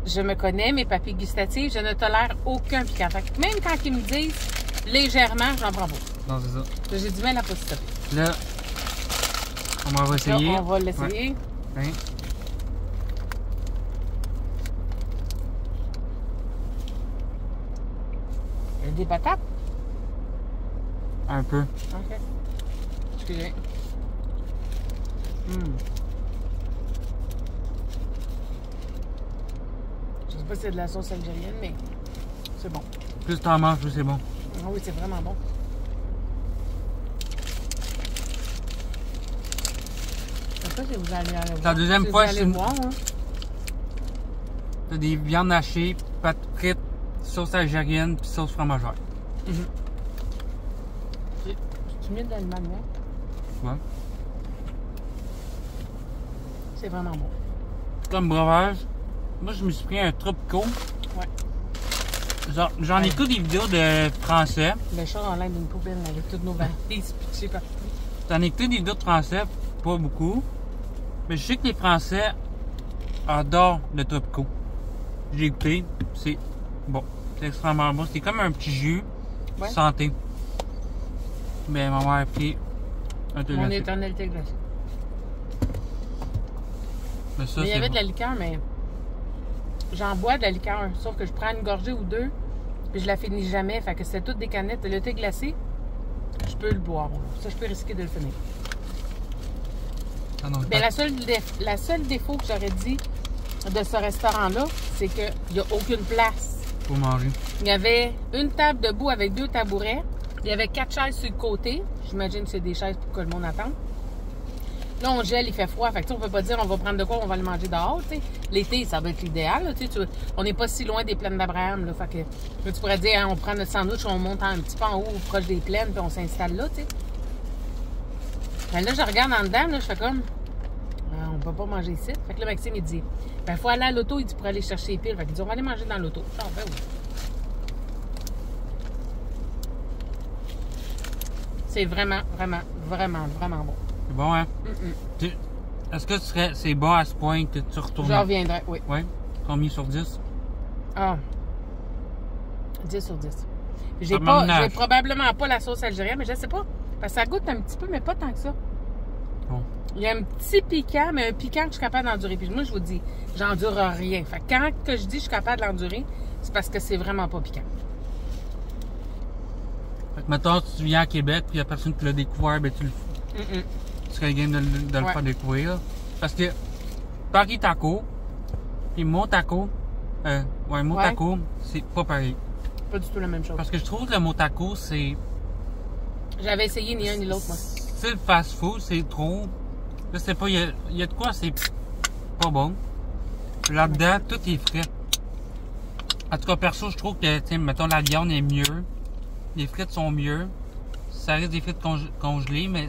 je me connais, mes papilles gustatives, je ne tolère aucun piquant. Fait que même quand ils me disent légèrement, j'en prends pas. Non, c'est ça. J'ai du mal à pas s'il te plaît. Là, on va essayer. Là, on va l'essayer. Ouais. Ouais. Il y a des patates? Un peu. OK. Excusez. Je sais pas si c'est de la sauce algérienne, mais c'est bon. Plus t'en manges, plus c'est bon. Ah oui, c'est vraiment bon. sais pas si vous allez aller voir. La deuxième si fois, vous allez voir, hein. T'as des viandes hachées, pâtes frites, sauce algérienne puis sauce fromagère. Tu mets de l'aliment dedans? Ouais. C'est vraiment bon. Comme breuvage, moi je me suis pris un Tropico. Ouais. J'en écoute des vidéos de français. Le chat dans l'air d'une poubelle avec toutes nos valises pitchées partout. J'en ai écouté des vidéos de français, pas beaucoup. Mais je sais que les Français adorent le Tropico. J'ai écouté, c'est bon. C'est extrêmement bon. C'est comme un petit jus Ouais. santé. Mais ma mère a pris un thé Mon glacé. éternel thé glacé. Mais ça, Mais il y c'est avait bon. de la liqueur, mais j'en bois de la liqueur. Sauf que je prends une gorgée ou deux, puis je la finis jamais. Fait que c'était toutes des canettes. Le thé glacé, je peux le boire. Ça, je peux risquer de le finir. Ah non, Mais la seule défaut que j'aurais dit de ce restaurant-là, c'est qu'il n'y a aucune place. pour manger. Il y avait une table debout avec 2 tabourets. Il y avait 4 chaises sur le côté. J'imagine que c'est des chaises pour que le monde attende. Là, on gèle, il fait froid. Fait que, on peut pas dire on va prendre de quoi, on va le manger dehors. T'sais. L'été, ça va être l'idéal. Là, on n'est pas si loin des plaines d'Abraham. Là, fait que, tu pourrais dire, hein, on prend notre sandwich, on monte un petit peu en haut, proche des plaines, puis on s'installe là. T'sais. Ben là, je regarde en dedans, là, je fais comme, on peut pas manger ici. Fait que là, Maxime, il dit, ben, faut aller à l'auto, il dit, pour aller chercher les piles. Fait qu'il dit, on va aller manger dans l'auto. Ah, ben oui. C'est vraiment, vraiment, vraiment, vraiment bon. C'est bon, hein? Mm-mm. Est-ce que c'est bon à ce point que tu retournes? Je reviendrai, oui. Ouais? Combien sur 10? Ah. 10 sur 10. Ça J'ai m'emmenage. probablement pas la sauce algérienne, mais je sais pas. Parce que ça goûte un petit peu, mais pas tant que ça. Bon. Il y a un petit piquant, mais un piquant que je suis capable d'endurer. Puis moi, je vous dis, j'endure rien. Fait que quand que je dis que je suis capable d'endurer, c'est parce que c'est vraiment pas piquant. Fait que mettons, tu viens à Québec, puis il y a personne qui l'a découvert, ben tu serais game de le Ouais. faire découvrir. Parce que Paris Taco, puis mon taco, mon Ouais. taco, c'est pas pareil. Pas du tout la même chose. Parce que je trouve que le mot taco, c'est J'avais essayé ni un ni l'autre, moi. c'est le fast-food, c'est trop. Je sais pas, il y a de quoi, c'est pas bon. Là-dedans, tout est frais. En tout cas, perso, je trouve que, tiens, mettons, la viande est mieux. Les frites sont mieux. Ça reste des frites congelées, mais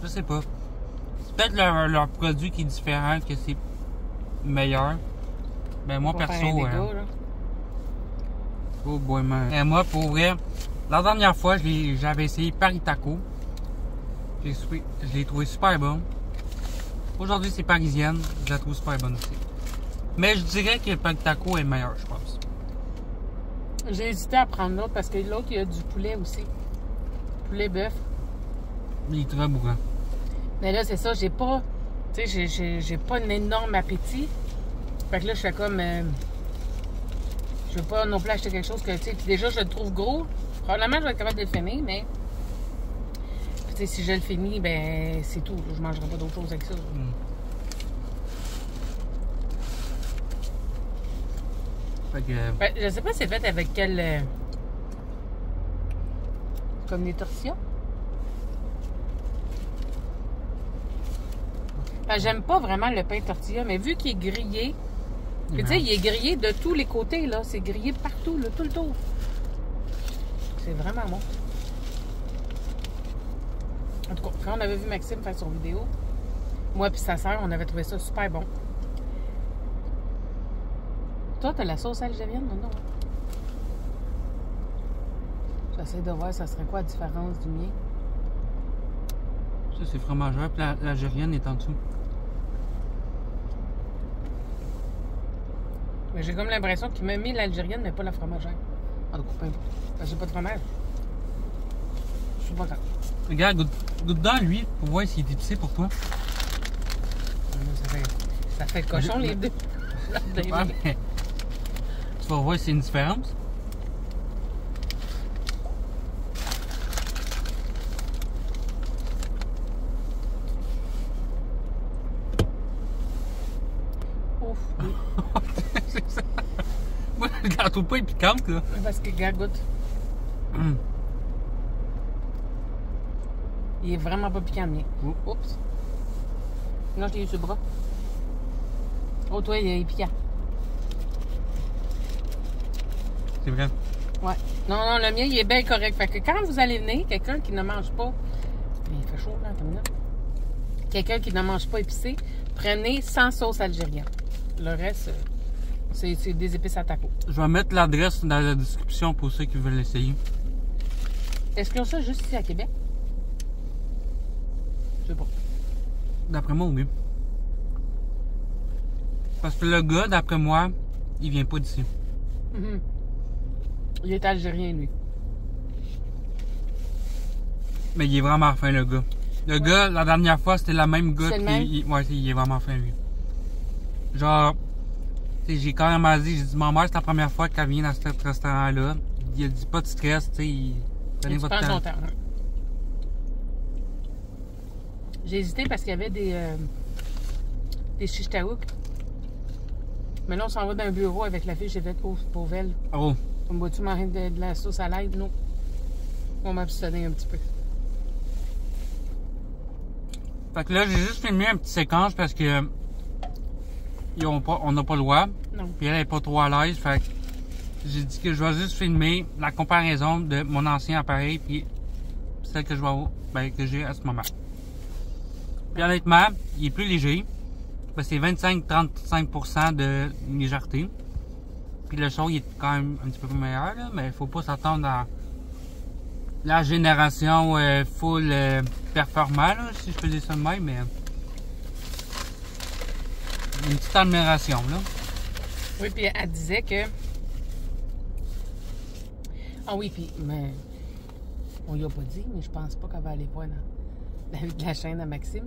je sais pas. C'est peut-être leur produit qui est différent, que c'est meilleur. Ben, moi, On va perso, faire un dégât, là. oh boy, man. Et moi, pour vrai, la dernière fois, j'avais essayé Paris Taco. Je l'ai trouvé super bon. Aujourd'hui, c'est parisienne. Je la trouve super bonne aussi. Mais je dirais que Paris Taco est meilleur, je pense. J'ai hésité à prendre l'autre parce que l'autre, il y a du poulet aussi. Poulet bœuf. Il est très bourrant. Mais là, c'est ça, j'ai pas. Tu sais, j'ai pas un énorme appétit. Fait que là, je fais comme. Je veux pas non plus acheter quelque chose que, tu sais, déjà, je le trouve gros. Probablement, je vais être capable de le finir, mais. Tu sais, si je le finis, ben, c'est tout. Je mangerai pas d'autre chose avec ça. Fait que, Ben, je sais pas c'est fait avec quel. Comme des tortillas. Ben, j'aime pas vraiment le pain tortilla, mais vu qu'il est grillé, tu sais, il est grillé de tous les côtés, là. C'est grillé partout, là, tout le tour. C'est vraiment bon. En tout cas, quand on avait vu Maxime faire son vidéo, moi et sa sœur, on avait trouvé ça super bon. Toi, t'as la sauce algérienne, non? J'essaie de voir, ça serait quoi la différence du mien. ça, c'est fromageur, puis l'algérienne est en dessous. Mais j'ai comme l'impression qu'il m'a mis l'algérienne, mais pas la fromagère. En tout cas, peu importe. Parce que j'ai pas de fromage. Je suis pas grave. Regarde, goûte dans lui pour voir s'il est épicé pour toi. Ça fait cochon, les deux. Ouais, mais tu vas voir s'il y a une différence. Ouf, oui. C'est ça. Moi, je la trouve pas piquante, là. Parce que, gars, goûte. Il est vraiment pas piquant, le mien. Oups. Non, je l'ai eu sur le bras. Oh, toi, il est piquant. C'est vrai. Ouais. Non, non, le mien, il est bien correct. Fait que quand vous allez venir, quelqu'un qui ne mange pas... Il fait chaud, là, comme là. Quelqu'un qui ne mange pas épicé, prenez sans sauce algérienne. Le reste, c'est des épices à taco. Je vais mettre l'adresse dans la description pour ceux qui veulent l'essayer. Est-ce qu'ils ont ça juste ici à Québec? Je sais pas. D'après moi, oui. Parce que le gars, d'après moi, il vient pas d'ici. Mm-hmm. Il est algérien, lui. Mais il est vraiment fin, le gars. Le gars, la dernière fois, c'était le même gars. C'est le même? Ouais, il est vraiment fin, lui. Genre, j'ai quand même dit, j'ai dit, ma mère, c'est la première fois qu'elle vient dans ce restaurant-là. Il a dit, pas de stress, tu sais, prenez votre temps. Son temps. Hein. J'ai hésité parce qu'il y avait des chiches taouk. Mais là, on s'en va dans un bureau avec la fille, j'ai fait pour elle. Oh. On boit-tu manger de la sauce à l'ail? Non. On m'a abstenir un petit peu. Fait que là, j'ai juste filmé un petit séquence parce que on n'a pas le droit. Non. Puis elle est pas trop à l'aise. Fait que j'ai dit que je vais juste filmer la comparaison de mon ancien appareil puis celle que je vais que j'ai à ce moment. Puis honnêtement, il est plus léger. Ben, c'est 25-35% de légèreté. Puis le son il est quand même un petit peu meilleur, là, mais il faut pas s'attendre à la génération full performant, là, si je peux dire ça de même, mais une petite admiration, là. Oui, puis elle disait que... Ah oui, puis mais on lui a pas dit, mais je pense pas qu'elle va aller voir dans la chaîne à Maxime.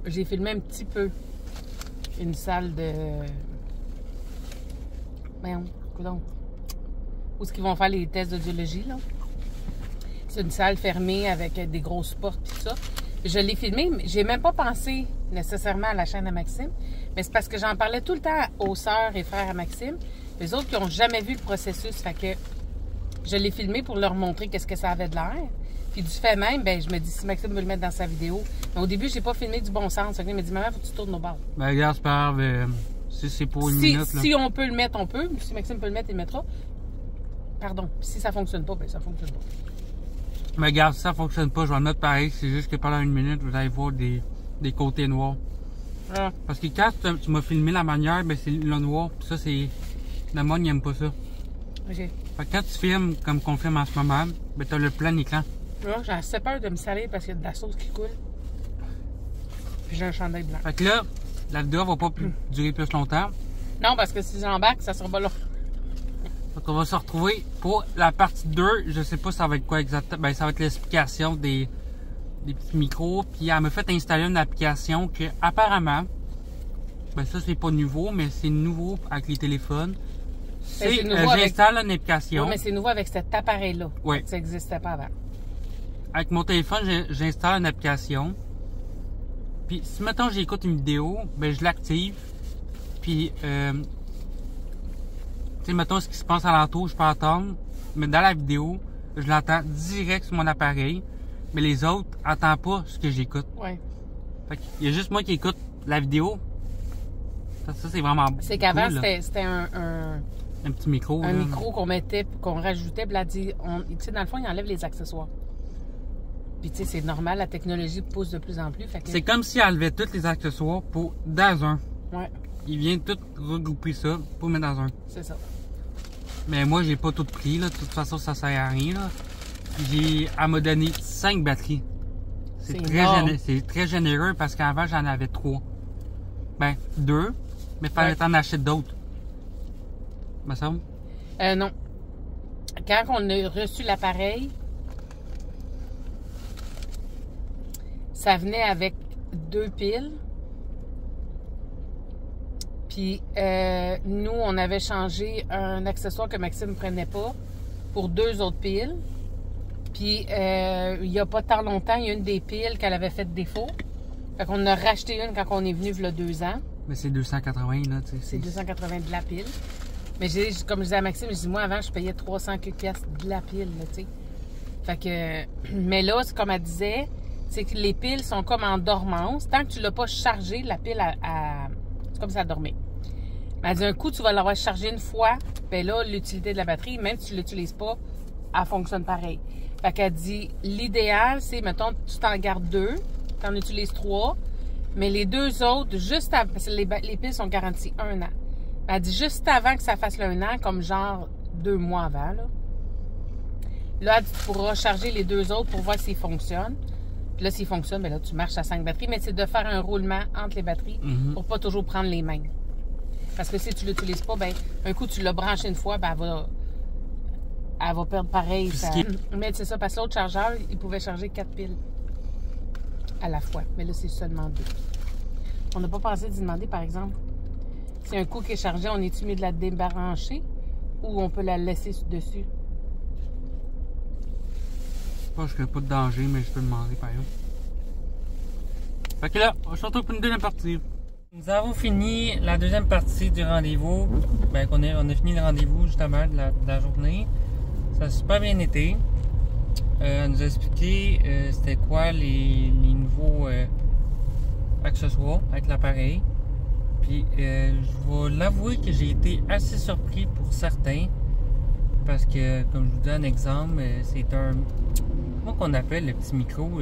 J'ai filmé un petit peu une salle de... Ben, donc, où est-ce qu'ils vont faire les tests d'audiologie, là? C'est une salle fermée avec des grosses portes et tout ça. Je l'ai filmé, mais j'ai même pas pensé nécessairement à la chaîne à Maxime, mais c'est parce que j'en parlais tout le temps aux sœurs et frères à Maxime, les autres qui n'ont jamais vu le processus, fait que je l'ai filmé pour leur montrer qu'est-ce que ça avait de l'air. Puis du fait même, ben je me dis si Maxime veut le mettre dans sa vidéo. Mais au début, j'ai pas filmé du bon sens. Il m'a dit maman, faut que tu tournes au bord. Ben regarde, c'est pas grave, si c'est pour une minute, là. Si on peut le mettre, on peut. Si Maxime peut le mettre, il le mettra. Pardon. Si ça fonctionne pas, ben ça fonctionne pas. Mais regarde, si ça fonctionne pas, je vais le mettre pareil. C'est juste que pendant une minute, vous allez voir des côtés noirs. Ah. Parce que quand tu m'as filmé la manière, ben c'est le noir. Puis ça, c'est... Le monde n'aime pas ça. OK. Fait que quand tu filmes, comme qu'on filme en ce moment, ben t'as le plein écran. Là, j'ai assez peur de me salir parce qu'il y a de la sauce qui coule. Puis j'ai un chandail blanc. Fait que là, la vidéo va pas durer plus longtemps. Non, parce que si j'embarque, ça sera pas long. Donc on va se retrouver pour la partie 2. Je sais pas ça va être quoi exactement. Ben ça va être l'explication des petits micros. Puis elle m'a fait installer une application que apparemment, ben ça c'est pas nouveau, mais c'est nouveau avec les téléphones. C'est j'installe une application. Oui, mais c'est nouveau avec cet appareil-là. Oui. Ça n'existait pas avant. Avec mon téléphone, j'installe une application. Puis si mettons j'écoute une vidéo, ben je l'active. Puis tu sais, mettons ce qui se passe alentour, je peux entendre. Mais dans la vidéo, je l'entends direct sur mon appareil. Mais les autres n'entendent pas ce que j'écoute. Oui. Fait qu'il y a juste moi qui écoute la vidéo. Ça c'est vraiment C'est qu'avant, cool, c'était un petit micro. Un là. micro qu'on mettait, qu'on rajoutait, puis là, tu sais, dans le fond, il enlève les accessoires. Puis, tu sais, c'est normal, la technologie pousse de plus en plus. Que... C'est comme si elle enlevait tous les accessoires pour dans un. Ouais. Il vient tout regrouper ça pour mettre dans un. C'est ça. Mais moi, j'ai pas tout pris, là. De toute façon, ça sert à rien, là. Elle m'a donné 5 batteries. C'est très généreux parce qu'avant, j'en avais 3. Ben, 2, mais fallait t'en acheter d'autres. Me semble? Non. Quand on a reçu l'appareil, ça venait avec 2 piles. Puis, nous, on avait changé un accessoire que Maxime ne prenait pas pour 2 autres piles. Puis, il n'y a pas tant longtemps, il y a une des piles qu'elle avait fait défaut. Fait qu'on a racheté une quand on est venu il y a 2 ans. Mais c'est 280, là, tu sais. C'est 280 de la pile. Mais comme je disais à Maxime, je dis moi avant, je payais 300 quelques piastres de la pile, là, tu sais. Fait que... Mais là, c'est comme elle disait, c'est que les piles sont comme en dormance. Tant que tu ne l'as pas chargé, la pile, c'est comme ça dormait. Mais elle dit, un coup, tu vas l'avoir chargé une fois, ben là, l'utilité de la batterie, même si tu ne l'utilises pas, elle fonctionne pareil. Fait qu'elle dit, l'idéal, c'est, mettons, tu t'en gardes 2, tu en utilises 3, mais les 2 autres, juste avant, parce que les piles sont garanties 1 an. Elle dit, juste avant que ça fasse le 1 an, comme genre 2 mois avant, là, tu pourras charger les 2 autres pour voir s'ils fonctionnent. Puis là, s'ils fonctionnent, ben là, tu marches à 5 batteries, mais c'est de faire un roulement entre les batteries pour pas toujours prendre les mêmes. Parce que si tu l'utilises pas, ben un coup, tu l'as branché une fois, ben elle va perdre pareil. Ça... Mais c'est ça, parce que l'autre chargeur, il pouvait charger 4 piles à la fois. Mais là, c'est seulement 2. On n'a pas pensé d'y demander, par exemple, si un coup qui est chargé, on est-tu mieux de la débrancher ou on peut la laisser dessus? Je pense qu'il n'y a pas de danger, mais je peux demander, par exemple. Fait que là, on se retrouve pour une deuxième partie. Nous avons fini la deuxième partie du rendez-vous. Ben, on a fini le rendez-vous justement de la journée. Ça a super bien été. Elle nous a expliqué c'était quoi les nouveaux accessoires avec l'appareil. Puis je vais l'avouer que j'ai été assez surpris pour certains. Parce que, comme je vous donne un exemple, c'est un... Comment qu'on appelle le petit micro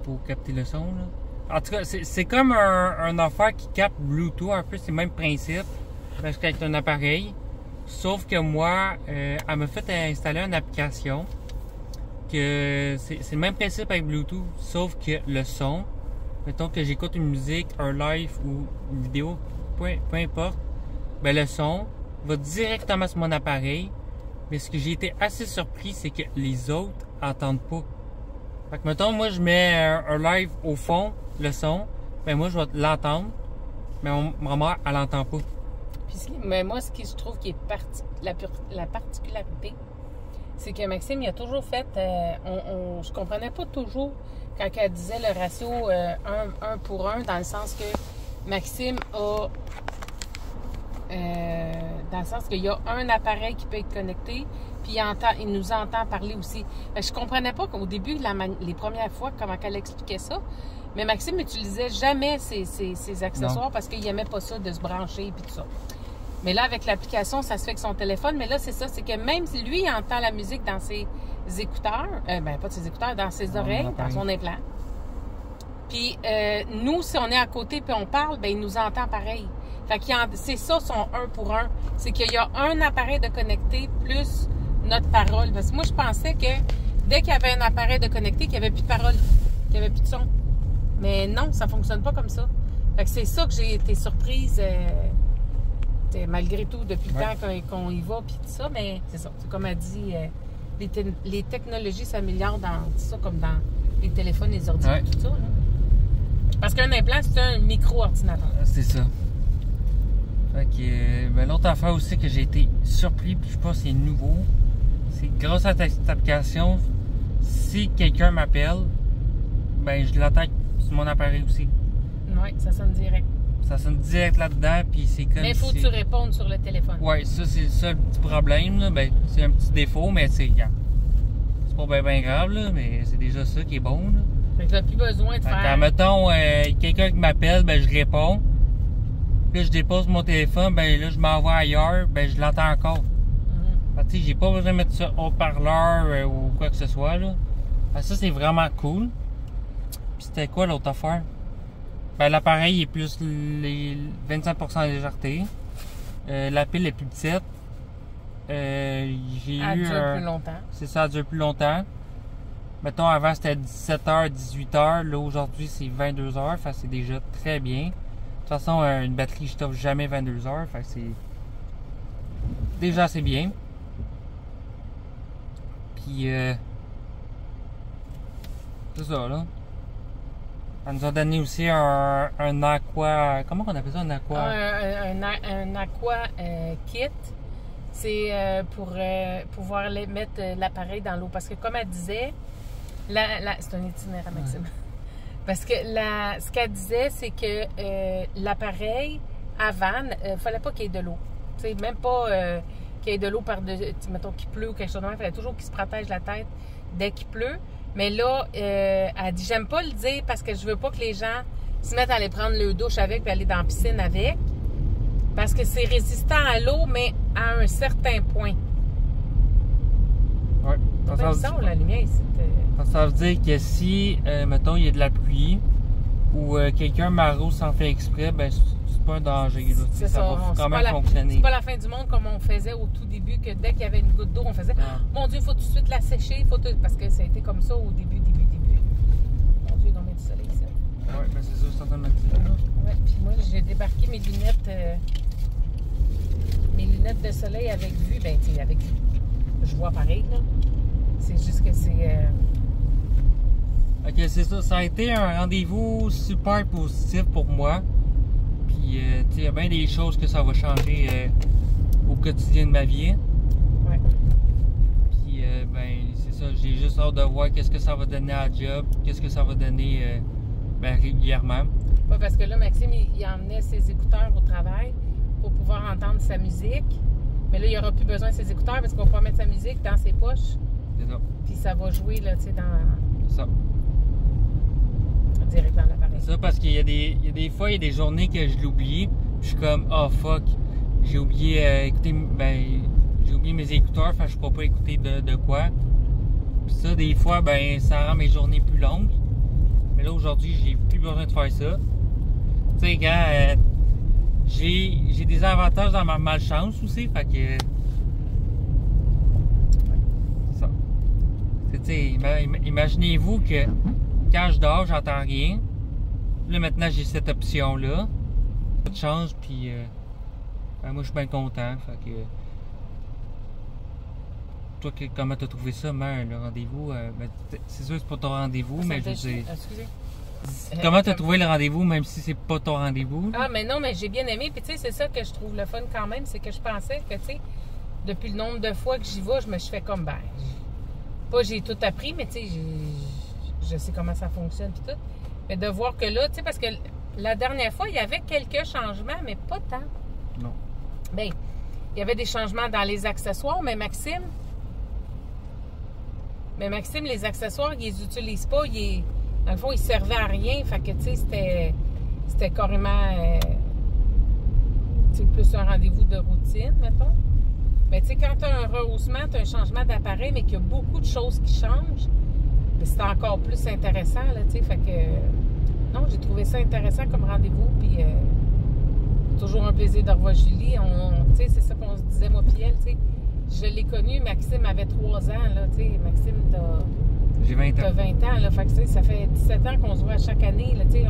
pour capter le son, là? En tout cas, c'est comme un affaire qui capte Bluetooth, un peu, c'est le même principe, parce qu'avec un appareil. Sauf que moi, elle m'a fait installer une application que c'est le même principe avec Bluetooth, sauf que le son, mettons que j'écoute une musique, un live ou une vidéo, peu importe, ben le son va directement sur mon appareil. Mais ce que j'ai été assez surpris, c'est que les autres entendent pas. Fait que mettons, moi je mets un live au fond, le son, ben moi je vais l'entendre, mais ma mère elle l'entend pas. Puis, mais moi, ce que je trouve qui est la particularité, c'est que Maxime, il a toujours fait, je comprenais pas toujours quand elle disait le ratio 1 pour 1, dans le sens que Maxime a... dans le sens qu'il y a un appareil qui peut être connecté, puis il nous entend parler aussi. Je comprenais pas qu'au début, les premières fois, comment elle expliquait ça, mais Maxime n'utilisait jamais ses accessoires parce qu'il n'aimait pas ça de se brancher et tout ça. Mais là, avec l'application, ça se fait avec son téléphone, mais là, c'est ça, c'est que même si lui, il entend la musique dans ses écouteurs, pas de ses écouteurs, dans ses oreilles, dans son implant. Puis nous, si on est à côté puis on parle, ben il nous entend pareil. Fait que c'est ça son 1 pour 1. C'est qu'il y a un appareil de connecté plus notre parole. Parce que moi, je pensais que dès qu'il y avait un appareil de connecté, qu'il n'y avait plus de parole, qu'il n'y avait plus de son. Mais non, ça ne fonctionne pas comme ça. Fait que c'est ça que j'ai été surprise, malgré tout, depuis le temps qu'on y va, puis tout ça. Mais c'est ça. C'est comme elle dit, les technologies s'améliorent dans tout ça, comme dans les téléphones, les ordinateurs, tout ça. Là. Parce qu'un implant, c'est un micro-ordinateur. C'est ça. Fait que, ben, l'autre affaire aussi que j'ai été surpris, puis je pense que c'est nouveau, c'est que grâce à cette application, si quelqu'un m'appelle, ben je l'attends sur mon appareil aussi. Oui, ça sonne direct. Ça sonne direct là-dedans, puis c'est comme... Mais il faut que tu répondes sur le téléphone. Oui, ça c'est ça le petit problème, là. Ben, c'est un petit défaut, mais c'est pas bien grave, là, mais c'est déjà ça qui est bon, là. Fait que tu n'as plus besoin de faire... Quand, mettons, quelqu'un qui m'appelle, ben je réponds. Puis là, je dépose mon téléphone, ben là, je m'envoie ailleurs, ben je l'entends encore. Tu sais, j'ai pas besoin de mettre ça au haut-parleur ou quoi que ce soit, là. Ça, c'est vraiment cool. Puis c'était quoi l'autre affaire? Ben, l'appareil est plus les 25% de légèreté. La pile est plus petite. Elle dure plus longtemps. C'est ça, elle dure plus longtemps. Mettons, avant, c'était 17h, 18h. Là, aujourd'hui, c'est 22h. Fait que c'est déjà très bien. De toute façon, une batterie, je t'offre jamais 22 heures. Fait que c'est déjà assez bien. Puis, c'est ça, là. Elle nous a donné aussi un aqua... Comment on appelle ça, un aqua? Un aqua kit. C'est pour pouvoir mettre l'appareil dans l'eau. Parce que, comme elle disait, c'est un itinéraire, Maxime. Ouais. Parce que ce qu'elle disait, c'est que l'appareil, avant, il ne fallait pas qu'il y ait de l'eau. Tu sais, même pas qu'il y ait de l'eau par-dessus, mettons qu'il pleut ou quelque chose de même. Il fallait toujours qu'il se protège la tête dès qu'il pleut. Mais là, elle dit, j'aime pas le dire parce que je veux pas que les gens se mettent à aller prendre le douche avec puis aller dans la piscine avec. Parce que c'est résistant à l'eau, mais à un certain point. Ouais. La lumière ici. Ça veut dire que si, mettons, il y a de la pluie ou quelqu'un m'arrose sans faire exprès, ben c'est pas un danger. C'est ça, va quand même fonctionner. C'est pas la fin du monde comme on faisait au tout début, que dès qu'il y avait une goutte d'eau, on faisait mon Dieu, il faut tout de suite la sécher, parce que ça a été comme ça au début. Mon Dieu, combien de soleil ça. Ouais, ben c'est ça, je suis en train de me dire là. Ouais, puis moi j'ai débarqué mes lunettes de soleil avec vue, ben tu sais, avec vue. Je vois pareil, là. C'est juste que c'est... Ok, c'est ça. Ça a été un rendez-vous super positif pour moi. Puis, tu sais, il y a bien des choses que ça va changer au quotidien de ma vie. Ouais. Puis, ben, c'est ça. J'ai juste hâte de voir qu'est-ce que ça va donner à la job, qu'est-ce que ça va donner ben, régulièrement. Ouais, parce que là, Maxime, il emmenait ses écouteurs au travail pour pouvoir entendre sa musique. Mais là, il n'y aura plus besoin de ses écouteurs parce qu'on va pouvoir mettre sa musique dans ses poches. C'est ça. Puis ça va jouer, là, tu sais, dans... C'est ça. Direct dans l'appareil. C'est ça, parce qu'il y a des fois, il y a des journées que je l'oublie. Je suis comme, oh fuck, j'ai oublié j'ai oublié mes écouteurs, enfin je pourrais pas écouter de quoi. Puis ça, des fois, ben ça rend mes journées plus longues. Mais là, aujourd'hui, j'ai plus besoin de faire ça. Tu sais, quand j'ai des avantages dans ma malchance aussi, fait que... C'est ça. Tu sais, imaginez-vous que quand je dors, j'entends rien. Là, maintenant, j'ai cette option-là. Ça change, puis ben, moi, je suis bien content. Fait que... Toi, comment t'as trouvé ça, Mère, le rendez-vous? Ben, c'est sûr que c'est pas ton rendez-vous, mais je veux dire... Excusez. Comment t'as trouvé le rendez-vous, même si c'est pas ton rendez-vous? Ah, mais non, mais j'ai bien aimé. Puis, tu sais, c'est ça que je trouve le fun quand même. C'est que je pensais que, tu sais, depuis le nombre de fois que j'y vais, je me suis fait comme, ben... Pas j'ai tout appris, mais tu sais, je sais comment ça fonctionne puis tout. Mais de voir que là, tu sais, parce que la dernière fois, il y avait quelques changements, mais pas tant. Non. Bien, il y avait des changements dans les accessoires, mais Maxime, les accessoires, il les utilise pas. Dans le fond, ils servaient à rien. Fait que, tu sais, c'était carrément, tu sais, plus un rendez-vous de routine, mettons. Mais tu sais, quand tu as un rehaussement, tu as un changement d'appareil, mais qu'il y a beaucoup de choses qui changent, c'est encore plus intéressant, là, tu sais. Fait que, non, j'ai trouvé ça intéressant comme rendez-vous, puis toujours un plaisir de revoir Julie. Tu sais, c'est ça qu'on se disait, moi puis elle, tu sais. Je l'ai connue, Maxime avait 3 ans, là, tu sais. Maxime, j'ai 20 ans. T'as 20 ans, là, fait que, tu sais, ça fait 17 ans qu'on se voit à chaque année, là, tu sais.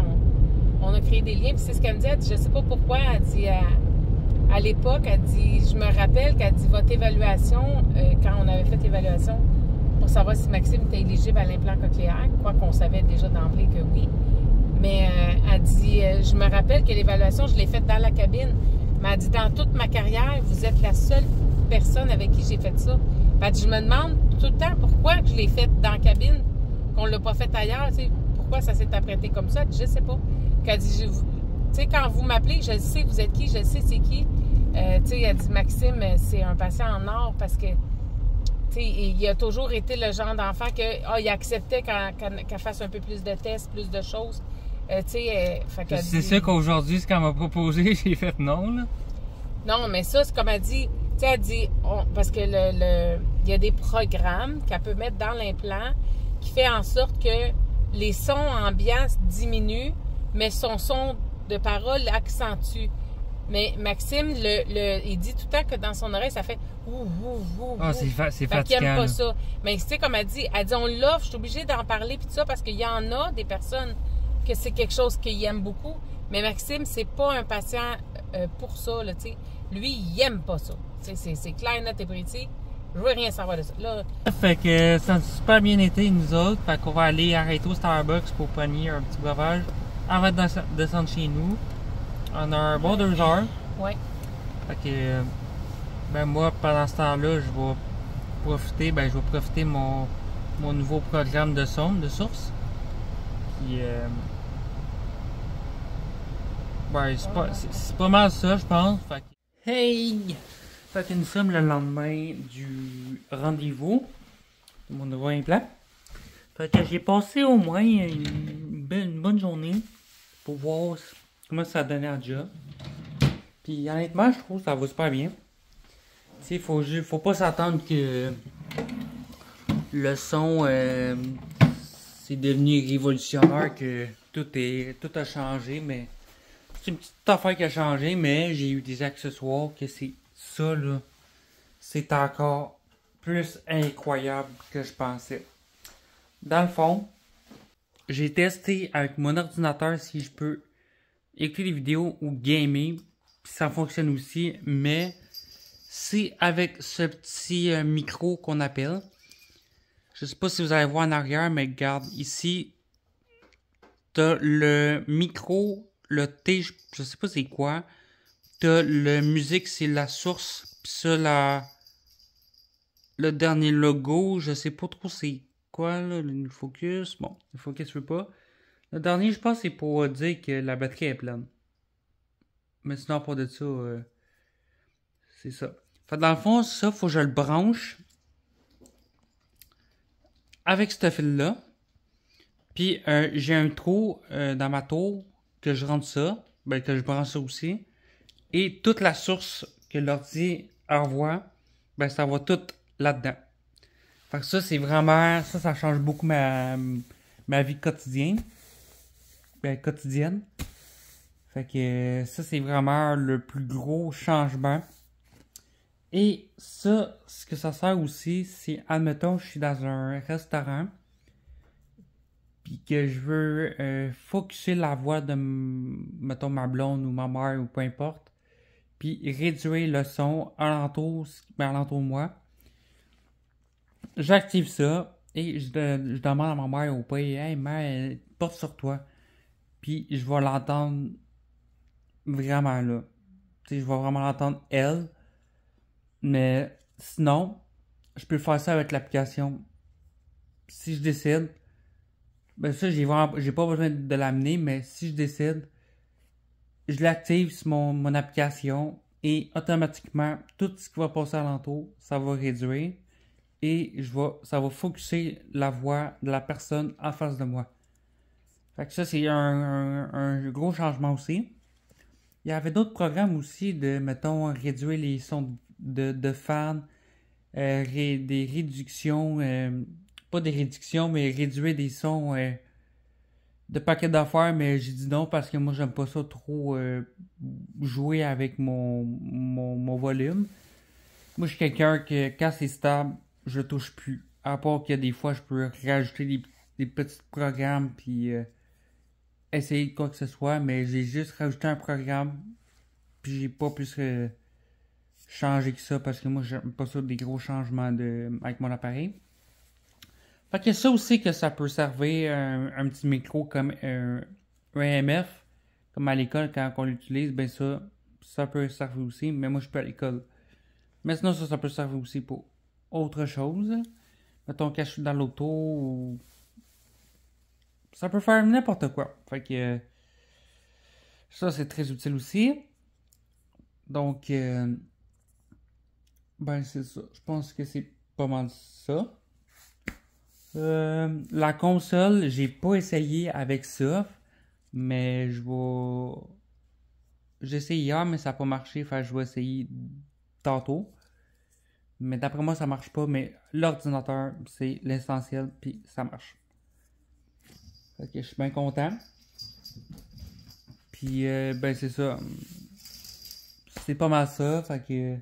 On a créé des liens, puis c'est ce qu'elle me dit, elle dit, je sais pas pourquoi, elle dit... À l'époque, elle dit, je me rappelle qu'elle dit votre évaluation, quand on avait fait l'évaluation pour savoir si Maxime était éligible à l'implant cochléaire, quoi qu'on savait déjà d'emblée que oui. Mais elle dit, je me rappelle que l'évaluation, je l'ai faite dans la cabine. Mais elle dit, dans toute ma carrière, vous êtes la seule personne avec qui j'ai fait ça. Elle dit, je me demande tout le temps pourquoi je l'ai faite dans la cabine, qu'on ne l'a pas faite ailleurs, tu sais, pourquoi ça s'est apprêté comme ça. Elle dit, je sais pas. Elle dit, tu sais, quand vous m'appelez, je sais vous êtes qui, je sais c'est qui. Tu sais, elle dit, Maxime, c'est un patient en or parce que, tu sais, il a toujours été le genre d'enfant que, il acceptait qu'elle fasse un peu plus de tests, plus de choses. Tu sais, c'est ça qu'aujourd'hui, ce qu'elle m'a proposé, j'ai fait non, là. Non, mais ça, c'est comme elle dit, tu sais, elle dit, parce que il y a des programmes qu'elle peut mettre dans l'implant qui fait en sorte que les sons ambiants diminuent, mais son son de parole accentue. Mais Maxime, il dit tout le temps que dans son oreille, ça fait ouh. Ah, c'est fatigant. Qu'il aime pas ça. Mais tu sais, comme elle dit, on l'offre, je suis obligée d'en parler puis tout ça parce qu'il y en a des personnes que c'est quelque chose qu'ils aiment beaucoup. Mais Maxime, c'est pas un patient pour ça, là, tu sais. Lui, il aime pas ça. C'est clair, net et précis. Je veux rien savoir de ça. Là... Fait que ça a super bien été, nous autres. Fait qu'on va aller arrêter au Starbucks pour prendre un petit breuvage avant de descendre chez nous. On a un bon 2 heures. Oui. Fait que, ben moi, pendant ce temps-là, je vais profiter de mon nouveau programme de sonde, de source. Puis, ben, c'est pas mal ça, je pense. Fait que, hey! Fait que nous sommes le lendemain du rendez-vous de mon nouveau implant. Fait que j'ai passé au moins une bonne journée pour voir comment ça donnait à job. Puis honnêtement, je trouve que ça va super bien. Tu sais, faut pas s'attendre que le son c'est devenu révolutionnaire, que tout a changé, mais c'est une petite affaire qui a changé, mais j'ai eu des accessoires que c'est ça là. C'est encore plus incroyable que je pensais. Dans le fond, j'ai testé avec mon ordinateur si je peux écouter des vidéos ou gamer, puis ça fonctionne aussi, mais c'est avec ce petit micro qu'on appelle. Je sais pas si vous allez voir en arrière, mais regarde, ici, t'as le micro, le T, je sais pas c'est quoi. T'as le musique, c'est la source, pis ça, le dernier logo, je sais pas trop c'est quoi, là, le focus. Bon, le focus, je veux pas. Le dernier, je pense, c'est pour dire que la batterie est pleine. Mais sinon, pas de ça, c'est ça. Fait dans le fond, ça, faut que je le branche avec ce fil-là. Puis j'ai un trou dans ma tour que je rentre ça, ben que je branche ça aussi. Et toute la source que l'ordi envoie, ben ça va tout là-dedans. Fait que ça, c'est vraiment, ça change beaucoup ma vie quotidienne. Ben quotidienne. Fait que ça, c'est vraiment le plus gros changement. Et ça, ce que ça sert aussi, c'est, admettons, je suis dans un restaurant, puis que je veux focusser la voix de, mettons, ma blonde ou ma mère ou peu importe, puis réduire le son alentour de moi. J'active ça et je demande à ma mère au pays, hey mère, porte sur toi. Puis je vais l'entendre vraiment là. Tu sais, je vais vraiment l'entendre elle. Mais sinon, je peux faire ça avec l'application. Si je décide, ben ça, j'ai pas besoin de l'amener, mais si je décide, je l'active sur mon application et automatiquement, tout ce qui va passer alentour, ça va réduire et ça va focuser la voix de la personne en face de moi. Fait que ça, c'est un gros changement aussi. Il y avait d'autres programmes aussi de, mettons, réduire les sons de fans, des réductions, pas des réductions, mais réduire des sons de paquets d'affaires, mais j'ai dit non parce que moi, j'aime pas ça trop jouer avec mon volume. Moi, je suis quelqu'un que quand c'est stable, je touche plus. À part qu'il y a des fois, je peux rajouter des petits programmes, puis essayer de quoi que ce soit, mais j'ai juste rajouté un programme, puis j'ai pas plus changé que ça, parce que moi, j'aime pas ça des gros changements avec mon appareil. Fait que ça aussi que ça peut servir un petit micro comme un MF, comme à l'école quand on l'utilise, ben ça peut servir aussi, mais moi je suis pas à l'école. Mais sinon ça peut servir aussi pour autre chose. Mettons que je suis dans l'auto ou... Ça peut faire n'importe quoi. Fait que ça c'est très utile aussi. Donc ben c'est ça. Je pense que c'est pas mal ça. La console, j'ai pas essayé avec ça, mais j'ai essayé hier, mais ça n'a pas marché, fait que je vais essayer tantôt. Mais d'après moi, ça marche pas, mais l'ordinateur, c'est l'essentiel, puis ça marche. Fait que je suis bien content. Puis, ben c'est ça. C'est pas mal ça, fait que...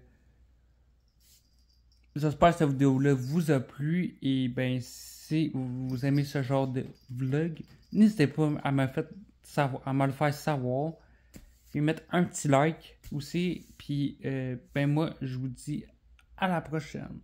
J'espère que cette vidéo-là vous a plu, et ben si vous aimez ce genre de vlog, n'hésitez pas à me le faire savoir. Et mettre un petit like aussi. Puis ben moi je vous dis à la prochaine.